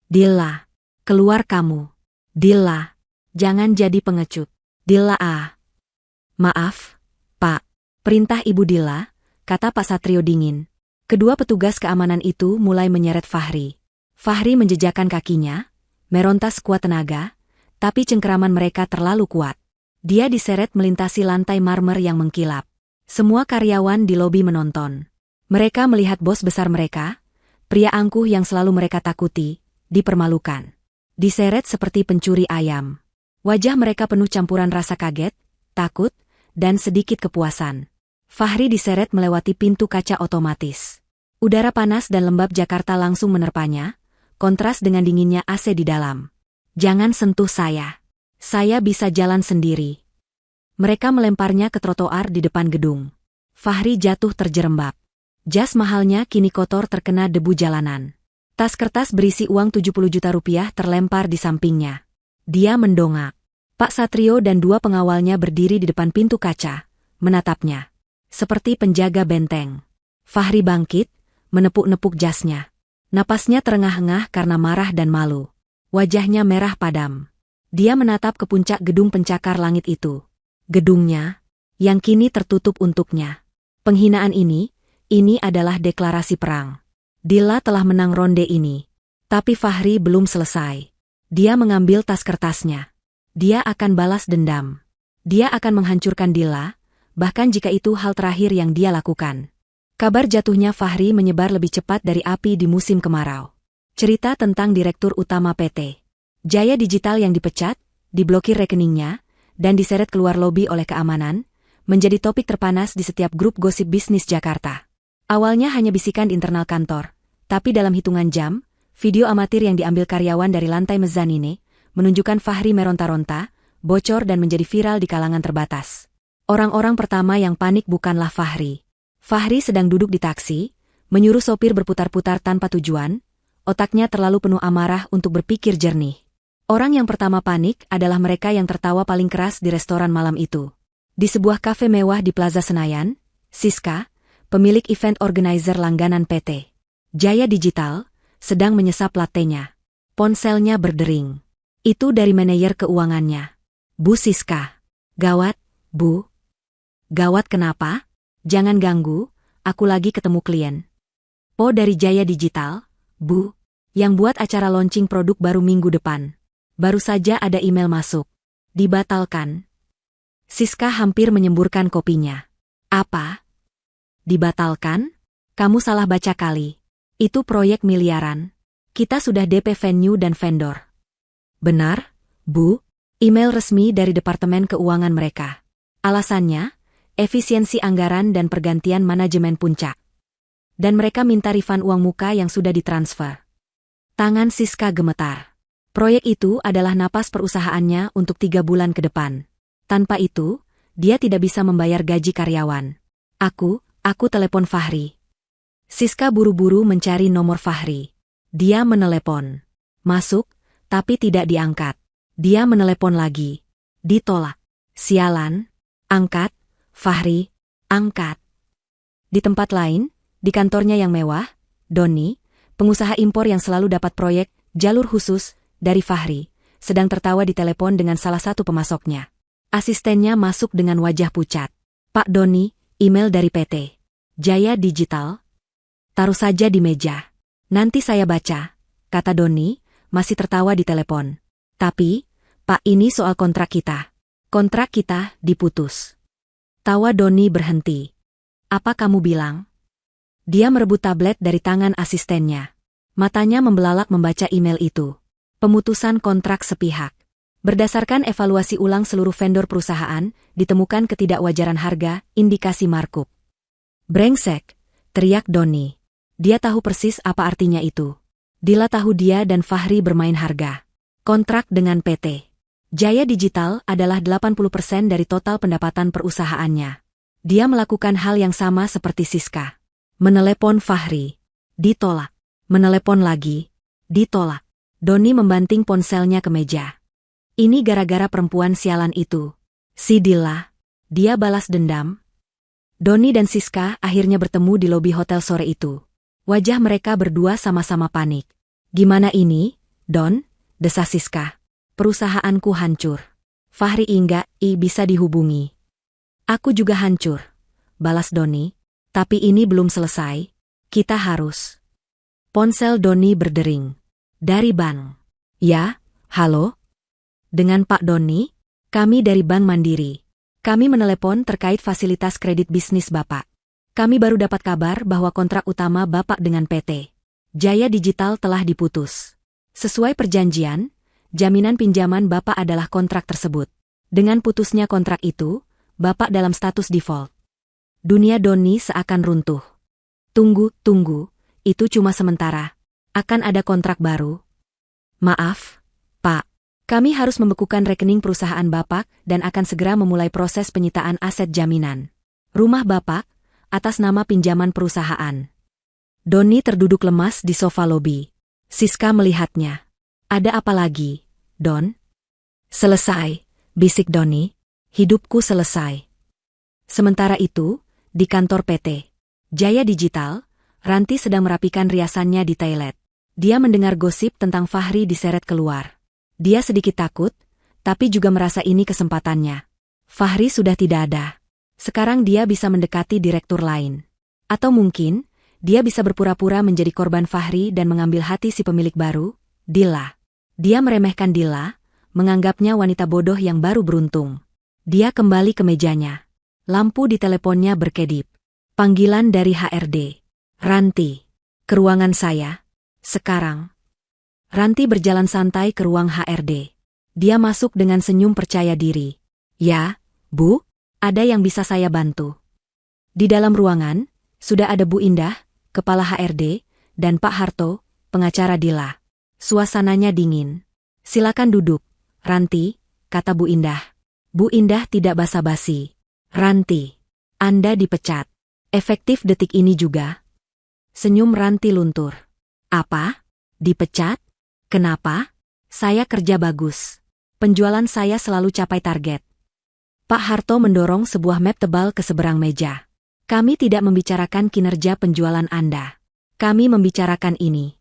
Dilla, keluar kamu. Dilla, jangan jadi pengecut. Dilla Maaf, Pak. Perintah Ibu Dilla, kata Pak Satrio dingin. Kedua petugas keamanan itu mulai menyeret Fahri. Fahri menjejakkan kakinya, meronta sekuat tenaga, tapi cengkeraman mereka terlalu kuat. Dia diseret melintasi lantai marmer yang mengkilap. Semua karyawan di lobi menonton. Mereka melihat bos besar mereka, pria angkuh yang selalu mereka takuti, dipermalukan. Diseret seperti pencuri ayam. Wajah mereka penuh campuran rasa kaget, takut, dan sedikit kepuasan. Fahri diseret melewati pintu kaca otomatis. Udara panas dan lembab Jakarta langsung menerpanya, kontras dengan dinginnya AC di dalam. Jangan sentuh saya. Saya bisa jalan sendiri. Mereka melemparnya ke trotoar di depan gedung. Fahri jatuh terjerembab. Jas mahalnya kini kotor terkena debu jalanan. Tas kertas berisi uang 70 juta rupiah terlempar di sampingnya. Dia mendongak. Pak Satrio dan dua pengawalnya berdiri di depan pintu kaca, menatapnya. Seperti penjaga benteng. Fahri bangkit, menepuk-nepuk jasnya. Napasnya terengah-engah karena marah dan malu. Wajahnya merah padam. Dia menatap ke puncak gedung pencakar langit itu. Gedungnya, yang kini tertutup untuknya. Penghinaan ini adalah deklarasi perang. Dilla telah menang ronde ini. Tapi Fahri belum selesai. Dia mengambil tas kertasnya. Dia akan balas dendam. Dia akan menghancurkan Dilla, bahkan jika itu hal terakhir yang dia lakukan. Kabar jatuhnya Fahri menyebar lebih cepat dari api di musim kemarau. Cerita tentang direktur utama PT Jaya Digital yang dipecat, diblokir rekeningnya, dan diseret keluar lobi oleh keamanan, menjadi topik terpanas di setiap grup gosip bisnis Jakarta. Awalnya hanya bisikan di internal kantor, tapi dalam hitungan jam, video amatir yang diambil karyawan dari lantai mezzanine menunjukkan Fahri meronta-ronta, bocor dan menjadi viral di kalangan terbatas. Orang-orang pertama yang panik bukanlah Fahri. Fahri sedang duduk di taksi, menyuruh sopir berputar-putar tanpa tujuan. Otaknya terlalu penuh amarah untuk berpikir jernih. Orang yang pertama panik adalah mereka yang tertawa paling keras di restoran malam itu. Di sebuah kafe mewah di Plaza Senayan, Siska, pemilik event organizer langganan PT Jaya Digital, sedang menyesap latenya. Ponselnya berdering. Itu dari manajer keuangannya. Bu Siska. Gawat, Bu. Gawat kenapa? Jangan ganggu, aku lagi ketemu klien. Oh dari Jaya Digital, Bu. Yang buat acara launching produk baru minggu depan. Baru saja ada email masuk. Dibatalkan. Siska hampir menyemburkan kopinya. Apa? Dibatalkan? Kamu salah baca kali. Itu proyek miliaran. Kita sudah DP venue dan vendor. Benar, Bu. Email resmi dari Departemen Keuangan mereka. Alasannya, efisiensi anggaran dan pergantian manajemen puncak. Dan mereka minta refund uang muka yang sudah ditransfer. Tangan Siska gemetar. Proyek itu adalah napas perusahaannya untuk 3 bulan ke depan. Tanpa itu, dia tidak bisa membayar gaji karyawan. Aku telepon Fahri. Siska buru-buru mencari nomor Fahri. Dia menelepon. Masuk, tapi tidak diangkat. Dia menelepon lagi. Ditolak. Sialan. Angkat, Fahri, angkat. Di tempat lain, di kantornya yang mewah, Doni, pengusaha impor yang selalu dapat proyek jalur khusus dari Fahri, sedang tertawa di telepon dengan salah satu pemasoknya. Asistennya masuk dengan wajah pucat. "Pak Doni, email dari PT Jaya Digital." "Taruh saja di meja. Nanti saya baca," kata Doni, masih tertawa di telepon. "Tapi, Pak, ini soal kontrak kita. Kontrak kita diputus." Tawa Doni berhenti. "Apa kamu bilang?" Dia merebut tablet dari tangan asistennya. Matanya membelalak membaca email itu. Pemutusan kontrak sepihak. Berdasarkan evaluasi ulang seluruh vendor perusahaan, ditemukan ketidakwajaran harga, indikasi markup. "Brengsek," teriak Doni. Dia tahu persis apa artinya itu. Dila tahu dia dan Fahri bermain harga. Kontrak dengan PT Jaya Digital adalah 80% dari total pendapatan perusahaannya. Dia melakukan hal yang sama seperti Siska. Menelepon Fahri. Ditolak. Menelepon lagi. Ditolak. Doni membanting ponselnya ke meja. "Ini gara-gara perempuan sialan itu. Si Dila." Dia balas dendam. Doni dan Siska akhirnya bertemu di lobi hotel sore itu. Wajah mereka berdua sama-sama panik. "Gimana ini, Don?" desah Siska. "Perusahaanku hancur." Fahri enggak bisa dihubungi. "Aku juga hancur," balas Doni. "Tapi ini belum selesai. Kita harus." Ponsel Doni berdering. "Dari bank." "Ya, halo? Dengan Pak Doni? Kami dari Bank Mandiri. Kami menelepon terkait fasilitas kredit bisnis Bapak. Kami baru dapat kabar bahwa kontrak utama Bapak dengan PT Jaya Digital telah diputus. Sesuai perjanjian, jaminan pinjaman Bapak adalah kontrak tersebut. Dengan putusnya kontrak itu, Bapak dalam status default." Dunia Doni seakan runtuh. Tunggu, itu cuma sementara. Akan ada kontrak baru." "Maaf, Pak. Kami harus membekukan rekening perusahaan Bapak dan akan segera memulai proses penyitaan aset jaminan rumah Bapak atas nama pinjaman perusahaan." Doni terduduk lemas di sofa lobi. Siska melihatnya. "Ada apa lagi, Don?" "Selesai," bisik Doni. "Hidupku selesai." Sementara itu, di kantor PT Jaya Digital, Ranti sedang merapikan riasannya di toilet. Dia mendengar gosip tentang Fahri diseret keluar. Dia sedikit takut, tapi juga merasa ini kesempatannya. Fahri sudah tidak ada. Sekarang dia bisa mendekati direktur lain. Atau mungkin, dia bisa berpura-pura menjadi korban Fahri dan mengambil hati si pemilik baru, Dila. Dia meremehkan Dila, menganggapnya wanita bodoh yang baru beruntung. Dia kembali ke mejanya. Lampu di teleponnya berkedip. Panggilan dari HRD. "Ranti, ke ruangan saya. Sekarang." Ranti berjalan santai ke ruang HRD. Dia masuk dengan senyum percaya diri. "Ya, Bu, ada yang bisa saya bantu?" Di dalam ruangan, sudah ada Bu Indah, kepala HRD, dan Pak Harto, pengacara Dila. Suasananya dingin. "Silakan duduk, Ranti," kata Bu Indah. Bu Indah tidak basa-basi. "Ranti, Anda dipecat. Efektif detik ini juga." Senyum Ranti luntur. "Apa? Dipecat? Kenapa? Saya kerja bagus. Penjualan saya selalu capai target." Pak Harto mendorong sebuah map tebal ke seberang meja. "Kami tidak membicarakan kinerja penjualan Anda. Kami membicarakan ini."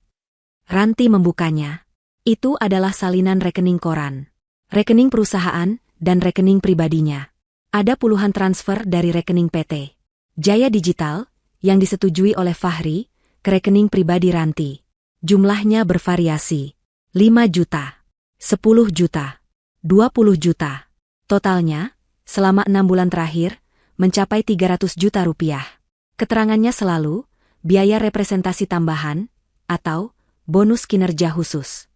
Ranti membukanya. Itu adalah salinan rekening koran, rekening perusahaan, dan rekening pribadinya. Ada puluhan transfer dari rekening PT Jaya Digital yang disetujui oleh Fahri ke rekening pribadi Ranti. Jumlahnya bervariasi. 5 juta, 10 juta, 20 juta. Totalnya, selama 6 bulan terakhir, mencapai 300 juta rupiah. Keterangannya selalu, biaya representasi tambahan, atau bonus kinerja khusus.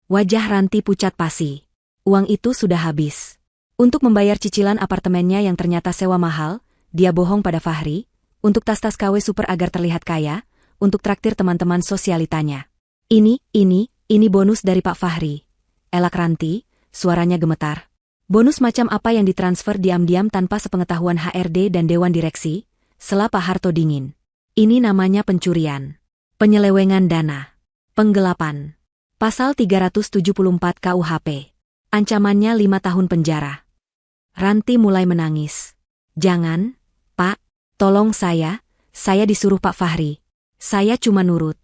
Wajah Ranti pucat pasi. Uang itu sudah habis. Untuk membayar cicilan apartemennya yang ternyata sewa mahal, dia bohong pada Fahri, untuk tas-tas KW super agar terlihat kaya, untuk traktir teman-teman sosialitanya. Ini bonus dari Pak Fahri." Elak Ranti, suaranya gemetar. "Bonus macam apa yang ditransfer diam-diam tanpa sepengetahuan HRD dan Dewan Direksi?" Sela Pak Harto dingin. "Ini namanya pencurian, penyelewengan dana, penggelapan. Pasal 374 KUHP. Ancamannya 5 tahun penjara." Ranti mulai menangis. "Jangan, Pak, tolong saya disuruh Pak Fahri. Saya cuma nurut."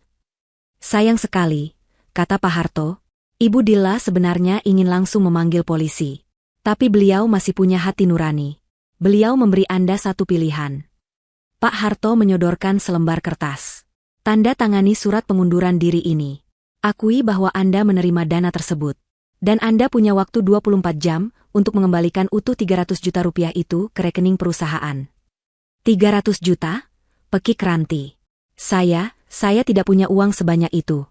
"Sayang sekali," kata Pak Harto. Ibu Dilla sebenarnya ingin langsung memanggil polisi. Tapi beliau masih punya hati nurani. Beliau memberi Anda satu pilihan. Pak Harto menyodorkan selembar kertas. Tanda tangani surat pengunduran diri ini. Akui bahwa Anda menerima dana tersebut. Dan Anda punya waktu 24 jam untuk mengembalikan utuh 300 juta rupiah itu ke rekening perusahaan. 300 juta? Pekik Ranti. Saya tidak punya uang sebanyak itu.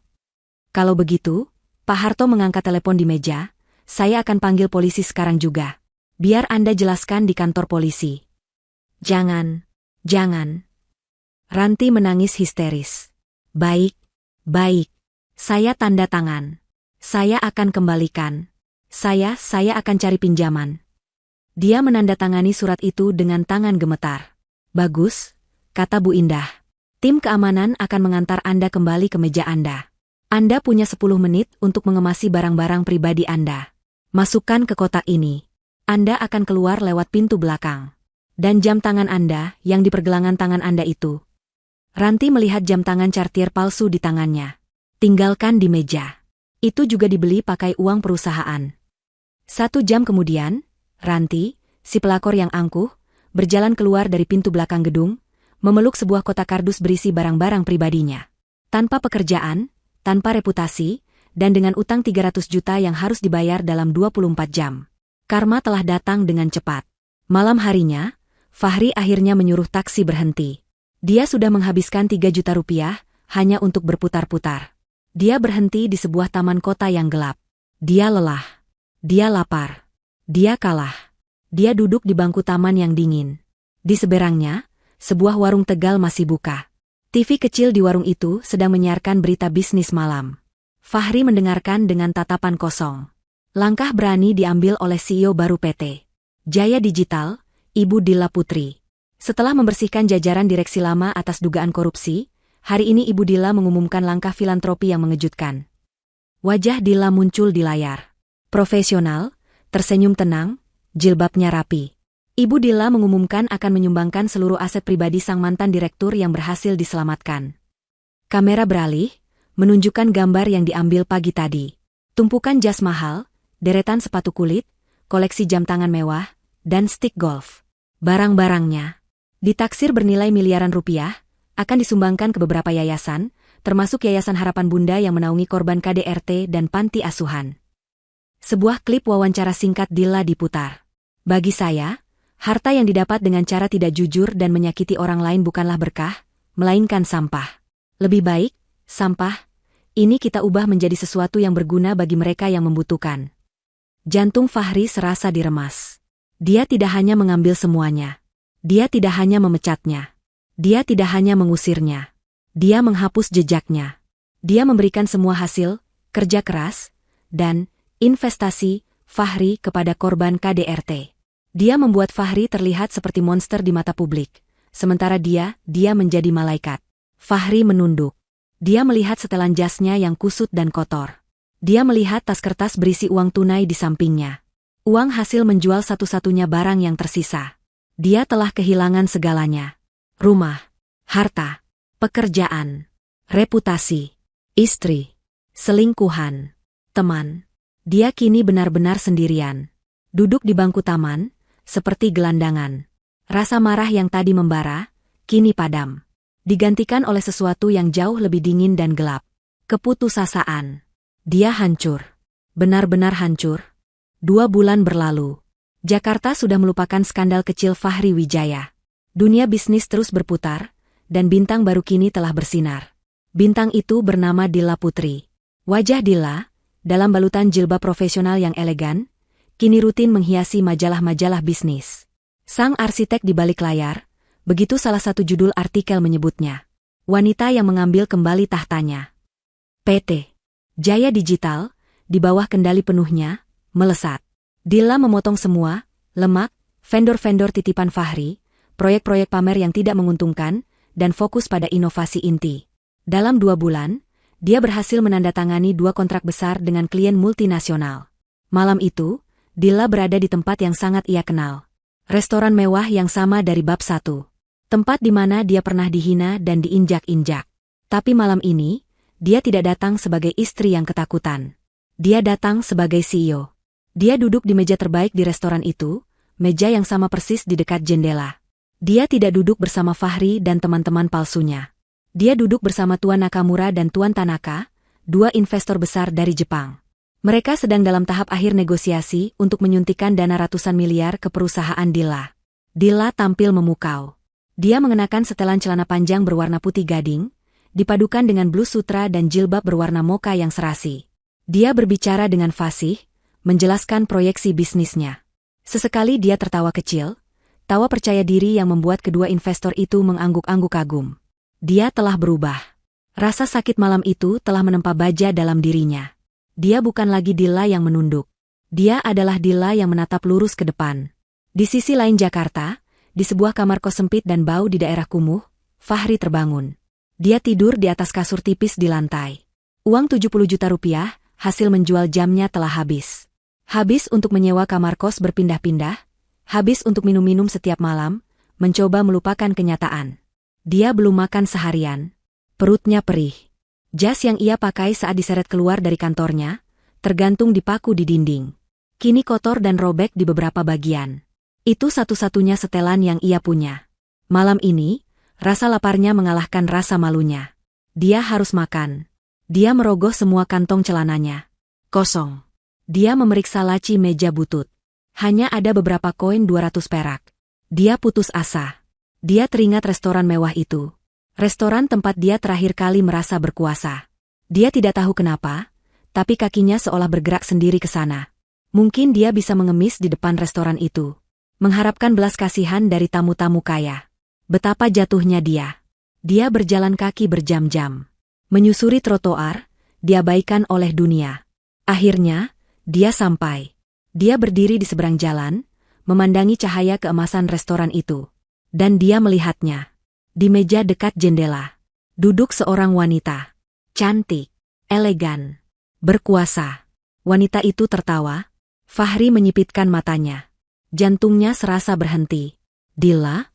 Kalau begitu, Pak Harto mengangkat telepon di meja, saya akan panggil polisi sekarang juga. Biar Anda jelaskan di kantor polisi. Jangan. Ranti menangis histeris. Baik. Saya tanda tangan. Saya akan kembalikan. Saya akan cari pinjaman. Dia menandatangani surat itu dengan tangan gemetar. Bagus, kata Bu Indah. Tim keamanan akan mengantar Anda kembali ke meja Anda. Anda punya 10 menit untuk mengemasi barang-barang pribadi Anda. Masukkan ke kotak ini. Anda akan keluar lewat pintu belakang. Dan jam tangan Anda yang di pergelangan tangan Anda itu. Ranti melihat jam tangan cartier palsu di tangannya. Tinggalkan di meja. Itu juga dibeli pakai uang perusahaan. 1 jam kemudian, Ranti, si pelakor yang angkuh, berjalan keluar dari pintu belakang gedung, memeluk sebuah kotak kardus berisi barang-barang pribadinya. Tanpa pekerjaan, tanpa reputasi, dan dengan utang 300 juta yang harus dibayar dalam 24 jam. Karma telah datang dengan cepat. Malam harinya, Fahri akhirnya menyuruh taksi berhenti. Dia sudah menghabiskan 3 juta rupiah hanya untuk berputar-putar. Dia berhenti di sebuah taman kota yang gelap. Dia lelah. Dia lapar. Dia kalah. Dia duduk di bangku taman yang dingin. Di seberangnya, sebuah warung Tegal masih buka. TV kecil di warung itu sedang menyiarkan berita bisnis malam. Fahri mendengarkan dengan tatapan kosong. Langkah berani diambil oleh CEO baru PT Jaya Digital, Ibu Dilla Putri. Setelah membersihkan jajaran direksi lama atas dugaan korupsi, hari ini Ibu Dilla mengumumkan langkah filantropi yang mengejutkan. Wajah Dilla muncul di layar. Profesional, tersenyum tenang, jilbabnya rapi. Ibu Dilla mengumumkan akan menyumbangkan seluruh aset pribadi sang mantan direktur yang berhasil diselamatkan. Kamera beralih, menunjukkan gambar yang diambil pagi tadi. Tumpukan jas mahal, deretan sepatu kulit, koleksi jam tangan mewah, dan stick golf. Barang-barangnya ditaksir bernilai miliaran rupiah, akan disumbangkan ke beberapa yayasan, termasuk Yayasan Harapan Bunda yang menaungi korban KDRT dan panti asuhan. Sebuah klip wawancara singkat Dilla diputar. Bagi saya, harta yang didapat dengan cara tidak jujur dan menyakiti orang lain bukanlah berkah, melainkan sampah. Lebih baik, sampah ini kita ubah menjadi sesuatu yang berguna bagi mereka yang membutuhkan. Jantung Fahri serasa diremas. Dia tidak hanya mengambil semuanya. Dia tidak hanya memecatnya. Dia tidak hanya mengusirnya. Dia menghapus jejaknya. Dia memberikan semua hasil, kerja keras, dan investasi Fahri kepada korban KDRT. Dia membuat Fahri terlihat seperti monster di mata publik. Sementara dia menjadi malaikat. Fahri menunduk. Dia melihat setelan jasnya yang kusut dan kotor. Dia melihat tas kertas berisi uang tunai di sampingnya. Uang hasil menjual satu-satunya barang yang tersisa. Dia telah kehilangan segalanya. Rumah, harta, pekerjaan, reputasi, istri, selingkuhan, teman. Dia kini benar-benar sendirian. Duduk di bangku taman, seperti gelandangan. Rasa marah yang tadi membara, kini padam. Digantikan oleh sesuatu yang jauh lebih dingin dan gelap. Keputusasaan. Dia hancur. Benar-benar hancur. 2 bulan berlalu. Jakarta sudah melupakan skandal kecil Fahri Wijaya. Dunia bisnis terus berputar, dan bintang baru kini telah bersinar. Bintang itu bernama Dilla Putri. Wajah Dilla, dalam balutan jilbab profesional yang elegan, kini rutin menghiasi majalah-majalah bisnis. Sang arsitek di balik layar, begitu salah satu judul artikel menyebutnya. Wanita yang mengambil kembali tahtanya. PT Jaya Digital, di bawah kendali penuhnya, melesat. Dilla memotong semua, lemak, vendor-vendor titipan Fahri, proyek-proyek pamer yang tidak menguntungkan, dan fokus pada inovasi inti. Dalam 2 bulan, dia berhasil menandatangani 2 kontrak besar dengan klien multinasional. Malam itu, Dilla berada di tempat yang sangat ia kenal. Restoran mewah yang sama dari bab 1. Tempat di mana dia pernah dihina dan diinjak-injak. Tapi malam ini, dia tidak datang sebagai istri yang ketakutan. Dia datang sebagai CEO. Dia duduk di meja terbaik di restoran itu, meja yang sama persis di dekat jendela. Dia tidak duduk bersama Fahri dan teman-teman palsunya. Dia duduk bersama Tuan Nakamura dan Tuan Tanaka, dua investor besar dari Jepang. Mereka sedang dalam tahap akhir negosiasi untuk menyuntikkan dana ratusan miliar ke perusahaan Dilla. Dilla tampil memukau. Dia mengenakan setelan celana panjang berwarna putih gading, dipadukan dengan blus sutra dan jilbab berwarna mocha yang serasi. Dia berbicara dengan fasih, menjelaskan proyeksi bisnisnya. Sesekali dia tertawa kecil, tawa percaya diri yang membuat kedua investor itu mengangguk-angguk kagum. Dia telah berubah. Rasa sakit malam itu telah menempa baja dalam dirinya. Dia bukan lagi Dilla yang menunduk. Dia adalah Dilla yang menatap lurus ke depan. Di sisi lain Jakarta, di sebuah kamar kos sempit dan bau di daerah kumuh, Fahri terbangun. Dia tidur di atas kasur tipis di lantai. Uang 70 juta rupiah, hasil menjual jamnya telah habis. Habis untuk menyewa kamar kos berpindah-pindah, habis untuk minum-minum setiap malam, mencoba melupakan kenyataan. Dia belum makan seharian. Perutnya perih. Jas yang ia pakai saat diseret keluar dari kantornya, tergantung di paku di dinding. Kini kotor dan robek di beberapa bagian. Itu satu-satunya setelan yang ia punya. Malam ini, rasa laparnya mengalahkan rasa malunya. Dia harus makan. Dia merogoh semua kantong celananya. Kosong. Dia memeriksa laci meja butut. Hanya ada beberapa koin 200 perak. Dia putus asa. Dia teringat restoran mewah itu. Restoran tempat dia terakhir kali merasa berkuasa. Dia tidak tahu kenapa, tapi kakinya seolah bergerak sendiri ke sana. Mungkin dia bisa mengemis di depan restoran itu. Mengharapkan belas kasihan dari tamu-tamu kaya. Betapa jatuhnya dia. Dia berjalan kaki berjam-jam. Menyusuri trotoar, diabaikan oleh dunia. Akhirnya, dia sampai. Dia berdiri di seberang jalan, memandangi cahaya keemasan restoran itu. Dan dia melihatnya. Di meja dekat jendela. Duduk seorang wanita. Cantik, elegan, berkuasa. Wanita itu tertawa. Fahri menyipitkan matanya. Jantungnya serasa berhenti. Dilla?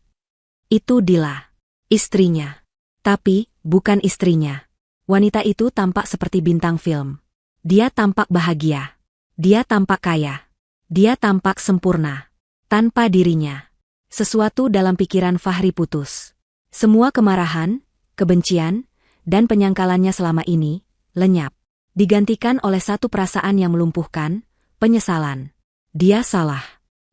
Itu Dilla. Istrinya. Tapi, bukan istrinya. Wanita itu tampak seperti bintang film. Dia tampak bahagia. Dia tampak kaya. Dia tampak sempurna. Tanpa dirinya. Sesuatu dalam pikiran Fahri putus. Semua kemarahan, kebencian, dan penyangkalannya selama ini, lenyap. Digantikan oleh satu perasaan yang melumpuhkan, penyesalan. Dia salah.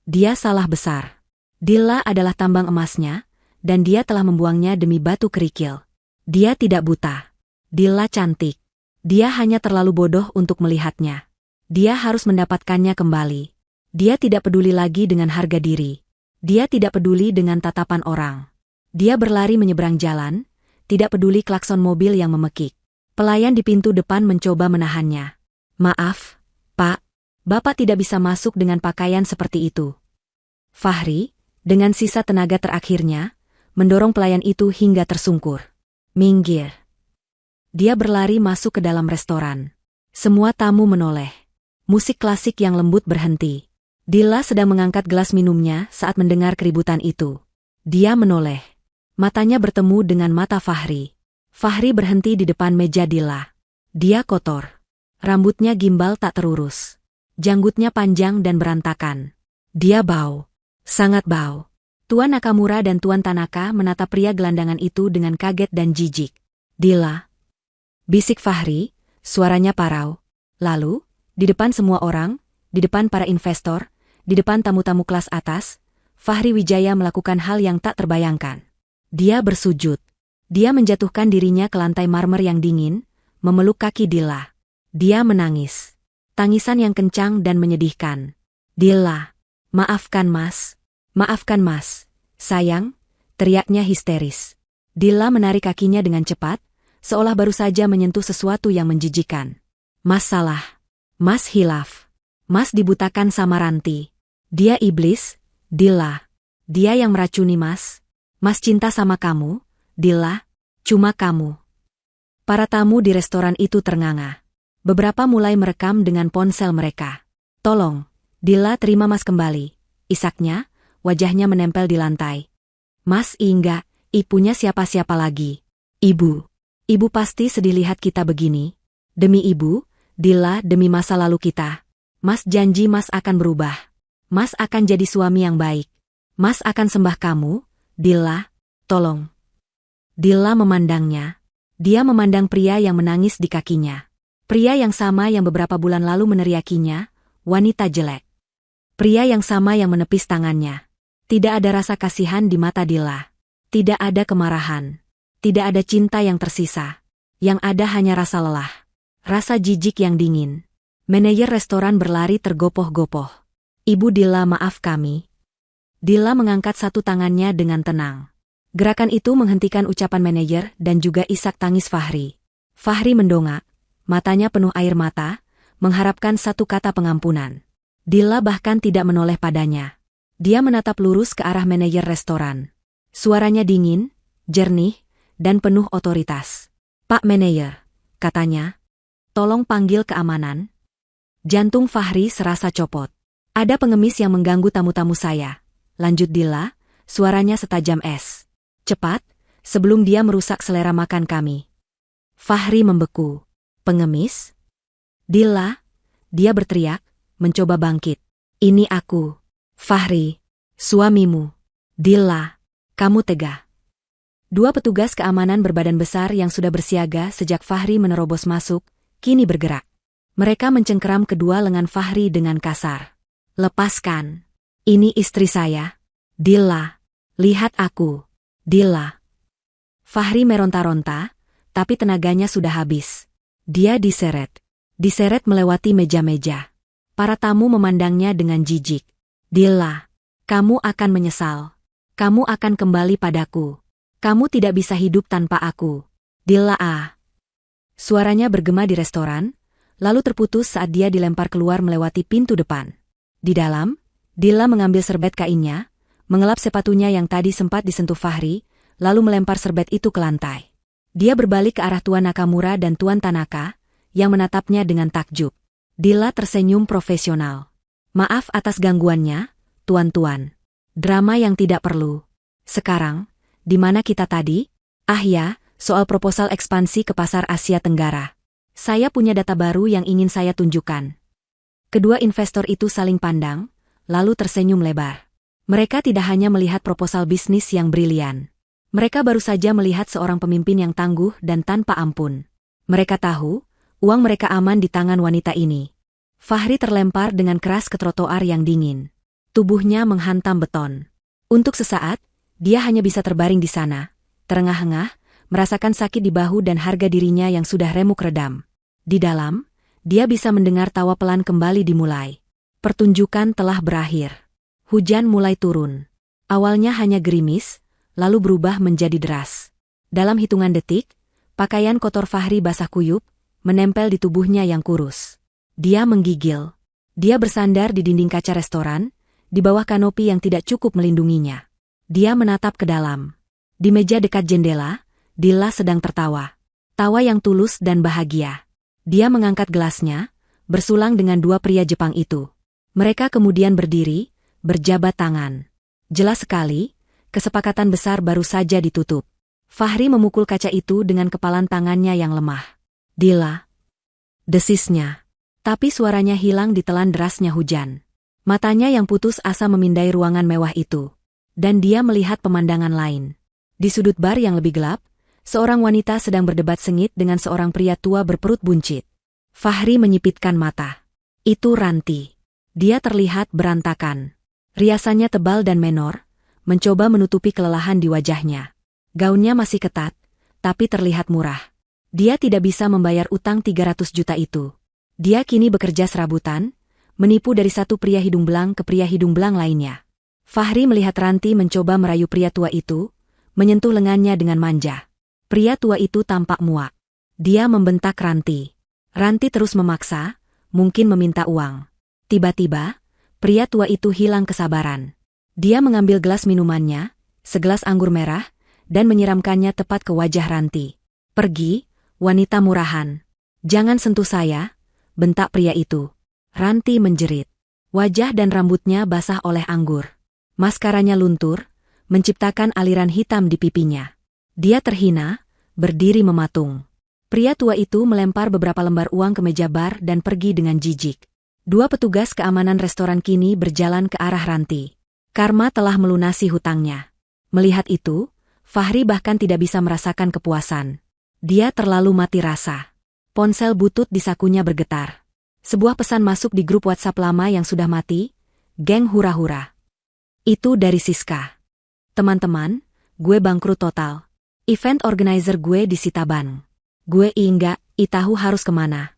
Dia salah besar. Dilla adalah tambang emasnya, dan dia telah membuangnya demi batu kerikil. Dia tidak buta. Dilla cantik. Dia hanya terlalu bodoh untuk melihatnya. Dia harus mendapatkannya kembali. Dia tidak peduli lagi dengan harga diri. Dia tidak peduli dengan tatapan orang. Dia berlari menyeberang jalan, tidak peduli klakson mobil yang memekik. Pelayan di pintu depan mencoba menahannya. Maaf, Pak. Bapak tidak bisa masuk dengan pakaian seperti itu. Fahri, dengan sisa tenaga terakhirnya, mendorong pelayan itu hingga tersungkur. Minggir. Dia berlari masuk ke dalam restoran. Semua tamu menoleh. Musik klasik yang lembut berhenti. Dilla sedang mengangkat gelas minumnya saat mendengar keributan itu. Dia menoleh. Matanya bertemu dengan mata Fahri. Fahri berhenti di depan meja Dilla. Dia kotor. Rambutnya gimbal tak terurus. Janggutnya panjang dan berantakan. Dia bau. Sangat bau. Tuan Nakamura dan Tuan Tanaka menatap pria gelandangan itu dengan kaget dan jijik. Dilla. Bisik Fahri, suaranya parau. Lalu, di depan semua orang, di depan para investor, di depan tamu-tamu kelas atas, Fahri Wijaya melakukan hal yang tak terbayangkan. Dia bersujud. Dia menjatuhkan dirinya ke lantai marmer yang dingin, memeluk kaki Dilla. Dia menangis. Tangisan yang kencang dan menyedihkan. Dilla, maafkan Mas. Maafkan Mas. Sayang, teriaknya histeris. Dilla menarik kakinya dengan cepat, seolah baru saja menyentuh sesuatu yang menjijikan. Mas salah. Mas hilaf. Mas dibutakan sama Ranti. Dia iblis, Dilla. Dia yang meracuni Mas. Mas cinta sama kamu, Dilla. Cuma kamu. Para tamu di restoran itu ternganga. Beberapa mulai merekam dengan ponsel mereka. Tolong, Dilla terima Mas kembali. Isaknya, wajahnya menempel di lantai. Mas enggak, ibunya siapa-siapa lagi. Ibu. Ibu pasti sedih lihat kita begini. Demi ibu, Dilla, demi masa lalu kita. Mas janji Mas akan berubah. Mas akan jadi suami yang baik. Mas akan sembah kamu, Dilla, tolong. Dilla memandangnya. Dia memandang pria yang menangis di kakinya. Pria yang sama yang beberapa bulan lalu meneriakinya, wanita jelek. Pria yang sama yang menepis tangannya. Tidak ada rasa kasihan di mata Dilla. Tidak ada kemarahan. Tidak ada cinta yang tersisa. Yang ada hanya rasa lelah. Rasa jijik yang dingin. Manajer restoran berlari tergopoh-gopoh. Ibu Dilla, maaf kami. Dilla mengangkat satu tangannya dengan tenang. Gerakan itu menghentikan ucapan manajer dan juga isak tangis Fahri. Fahri mendongak, matanya penuh air mata, mengharapkan satu kata pengampunan. Dilla bahkan tidak menoleh padanya. Dia menatap lurus ke arah manajer restoran. Suaranya dingin, jernih, dan penuh otoritas. Pak manajer, katanya, tolong panggil keamanan. Jantung Fahri serasa copot. Ada pengemis yang mengganggu tamu-tamu saya. Lanjut Dilla, suaranya setajam es. Cepat, sebelum dia merusak selera makan kami. Fahri membeku. Pengemis? Dilla, dia berteriak, mencoba bangkit. Ini aku. Fahri, suamimu. Dilla, kamu tega. Dua petugas keamanan berbadan besar yang sudah bersiaga sejak Fahri menerobos masuk, kini bergerak. Mereka mencengkeram kedua lengan Fahri dengan kasar. Lepaskan. Ini istri saya. Dilla, lihat aku. Dilla. Fahri meronta-ronta, tapi tenaganya sudah habis. Dia diseret. Diseret melewati meja-meja. Para tamu memandangnya dengan jijik. Dilla, kamu akan menyesal. Kamu akan kembali padaku. Kamu tidak bisa hidup tanpa aku. Dilla Suaranya bergema di restoran, lalu terputus saat dia dilempar keluar melewati pintu depan. Di dalam, Dilla mengambil serbet kainnya, mengelap sepatunya yang tadi sempat disentuh Fahri, lalu melempar serbet itu ke lantai. Dia berbalik ke arah Tuan Nakamura dan Tuan Tanaka, yang menatapnya dengan takjub. Dilla tersenyum profesional. Maaf atas gangguannya, tuan-tuan. Drama yang tidak perlu. Sekarang, di mana kita tadi? Ah ya, soal proposal ekspansi ke pasar Asia Tenggara. Saya punya data baru yang ingin saya tunjukkan. Kedua investor itu saling pandang, lalu tersenyum lebar. Mereka tidak hanya melihat proposal bisnis yang brilian. Mereka baru saja melihat seorang pemimpin yang tangguh dan tanpa ampun. Mereka tahu, uang mereka aman di tangan wanita ini. Fahri terlempar dengan keras ke trotoar yang dingin. Tubuhnya menghantam beton. Untuk sesaat, dia hanya bisa terbaring di sana, terengah-engah, merasakan sakit di bahu dan harga dirinya yang sudah remuk redam. Di dalam, dia bisa mendengar tawa pelan kembali dimulai. Pertunjukan telah berakhir. Hujan mulai turun. Awalnya hanya gerimis, lalu berubah menjadi deras. Dalam hitungan detik, pakaian kotor Fahri basah kuyup, menempel di tubuhnya yang kurus. Dia menggigil. Dia bersandar di dinding kaca restoran, di bawah kanopi yang tidak cukup melindunginya. Dia menatap ke dalam. Di meja dekat jendela, Dilla sedang tertawa. Tawa yang tulus dan bahagia. Dia mengangkat gelasnya, bersulang dengan dua pria Jepang itu. Mereka kemudian berdiri, berjabat tangan. Jelas sekali, kesepakatan besar baru saja ditutup. Fahri memukul kaca itu dengan kepalan tangannya yang lemah. Dilla. Desisnya. Tapi suaranya hilang ditelan derasnya hujan. Matanya yang putus asa memindai ruangan mewah itu. Dan dia melihat pemandangan lain. Di sudut bar yang lebih gelap, seorang wanita sedang berdebat sengit dengan seorang pria tua berperut buncit. Fahri menyipitkan mata. Itu Ranti. Dia terlihat berantakan. Riasannya tebal dan menor, mencoba menutupi kelelahan di wajahnya. Gaunnya masih ketat, tapi terlihat murah. Dia tidak bisa membayar utang 300 juta itu. Dia kini bekerja serabutan, menipu dari satu pria hidung belang ke pria hidung belang lainnya. Fahri melihat Ranti mencoba merayu pria tua itu, menyentuh lengannya dengan manja. Pria tua itu tampak muak. Dia membentak Ranti. Ranti terus memaksa, mungkin meminta uang. Tiba-tiba, pria tua itu hilang kesabaran. Dia mengambil gelas minumannya, segelas anggur merah, dan menyiramkannya tepat ke wajah Ranti. Pergi, wanita murahan. Jangan sentuh saya, bentak pria itu. Ranti menjerit. Wajah dan rambutnya basah oleh anggur. Maskaranya luntur, menciptakan aliran hitam di pipinya. Dia terhina, berdiri mematung. Pria tua itu melempar beberapa lembar uang ke meja bar dan pergi dengan jijik. Dua petugas keamanan restoran kini berjalan ke arah Ranti. Karma telah melunasi hutangnya. Melihat itu, Fahri bahkan tidak bisa merasakan kepuasan. Dia terlalu mati rasa. Ponsel butut di sakunya bergetar. Sebuah pesan masuk di grup WhatsApp lama yang sudah mati. Geng hura-hura. Itu dari Siska. Teman-teman, gue bangkrut total. Event organizer gue disita bank. Gue enggak tahu harus kemana.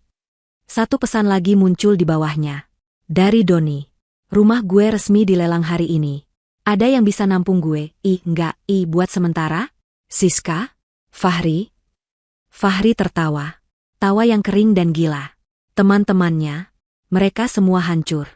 Satu pesan lagi muncul di bawahnya. Dari Doni. Rumah gue resmi dilelang hari ini. Ada yang bisa nampung gue? Enggak, buat sementara? Siska? Fahri? Fahri tertawa. Tawa yang kering dan gila. Teman-temannya, mereka semua hancur.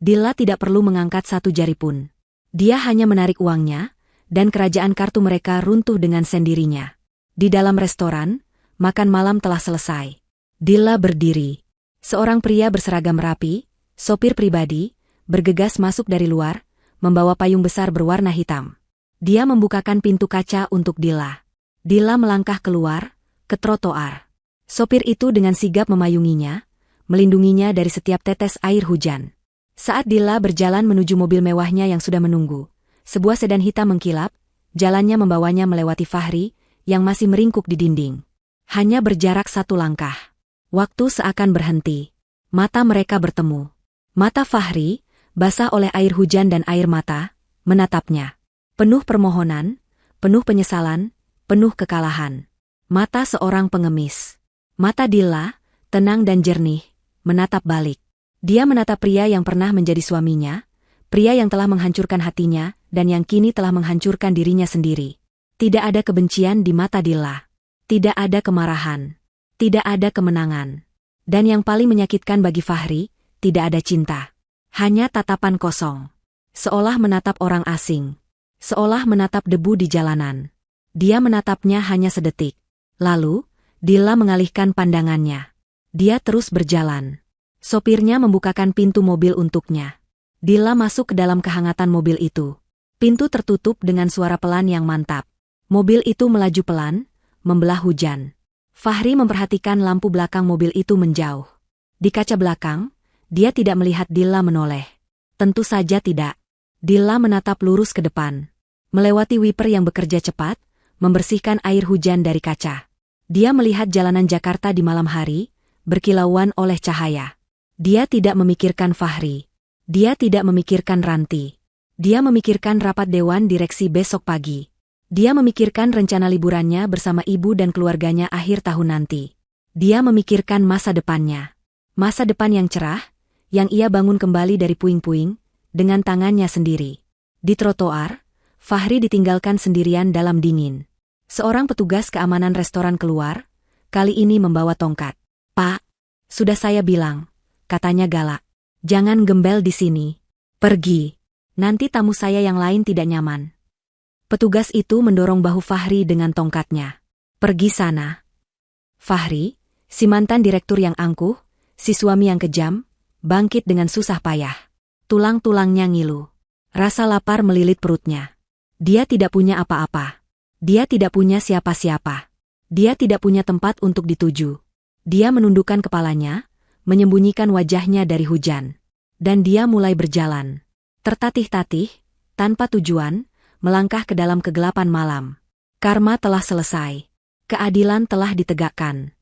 Dilla tidak perlu mengangkat satu jari pun. Dia hanya menarik uangnya, dan kerajaan kartu mereka runtuh dengan sendirinya. Di dalam restoran, makan malam telah selesai. Dilla berdiri. Seorang pria berseragam rapi, sopir pribadi, bergegas masuk dari luar, membawa payung besar berwarna hitam. Dia membukakan pintu kaca untuk Dilla. Dilla melangkah keluar, ke trotoar. Sopir itu dengan sigap memayunginya, melindunginya dari setiap tetes air hujan. Saat Dilla berjalan menuju mobil mewahnya yang sudah menunggu, sebuah sedan hitam mengkilap, jalannya membawanya melewati Fahri, yang masih meringkuk di dinding. Hanya berjarak satu langkah. Waktu seakan berhenti. Mata mereka bertemu. Mata Fahri, basah oleh air hujan dan air mata, menatapnya. Penuh permohonan, penuh penyesalan, penuh kekalahan. Mata seorang pengemis. Mata Dilla, tenang dan jernih, menatap balik. Dia menatap pria yang pernah menjadi suaminya, pria yang telah menghancurkan hatinya, dan yang kini telah menghancurkan dirinya sendiri. Tidak ada kebencian di mata Dilla. Tidak ada kemarahan. Tidak ada kemenangan. Dan yang paling menyakitkan bagi Fahri, tidak ada cinta. Hanya tatapan kosong. Seolah menatap orang asing. Seolah menatap debu di jalanan. Dia menatapnya hanya sedetik. Lalu, Dilla mengalihkan pandangannya. Dia terus berjalan. Sopirnya membukakan pintu mobil untuknya. Dilla masuk ke dalam kehangatan mobil itu. Pintu tertutup dengan suara pelan yang mantap. Mobil itu melaju pelan, membelah hujan. Fahri memperhatikan lampu belakang mobil itu menjauh. Di kaca belakang, dia tidak melihat Dilla menoleh. Tentu saja tidak. Dilla menatap lurus ke depan. Melewati wiper yang bekerja cepat, membersihkan air hujan dari kaca. Dia melihat jalanan Jakarta di malam hari, berkilauan oleh cahaya. Dia tidak memikirkan Fahri. Dia tidak memikirkan Ranti. Dia memikirkan rapat dewan direksi besok pagi. Dia memikirkan rencana liburannya bersama ibu dan keluarganya akhir tahun nanti. Dia memikirkan masa depannya. Masa depan yang cerah, yang ia bangun kembali dari puing-puing, dengan tangannya sendiri. Di trotoar, Fahri ditinggalkan sendirian dalam dingin. Seorang petugas keamanan restoran keluar, kali ini membawa tongkat. "Pak, sudah saya bilang," katanya galak. "Jangan gembel di sini. Pergi. Nanti tamu saya yang lain tidak nyaman." Petugas itu mendorong bahu Fahri dengan tongkatnya. "Pergi sana." Fahri, si mantan direktur yang angkuh, si suami yang kejam, bangkit dengan susah payah. Tulang-tulangnya ngilu. Rasa lapar melilit perutnya. Dia tidak punya apa-apa. Dia tidak punya siapa-siapa. Dia tidak punya tempat untuk dituju. Dia menundukkan kepalanya, menyembunyikan wajahnya dari hujan. Dan dia mulai berjalan. Tertatih-tatih, tanpa tujuan, melangkah ke dalam kegelapan malam. Karma telah selesai. Keadilan telah ditegakkan.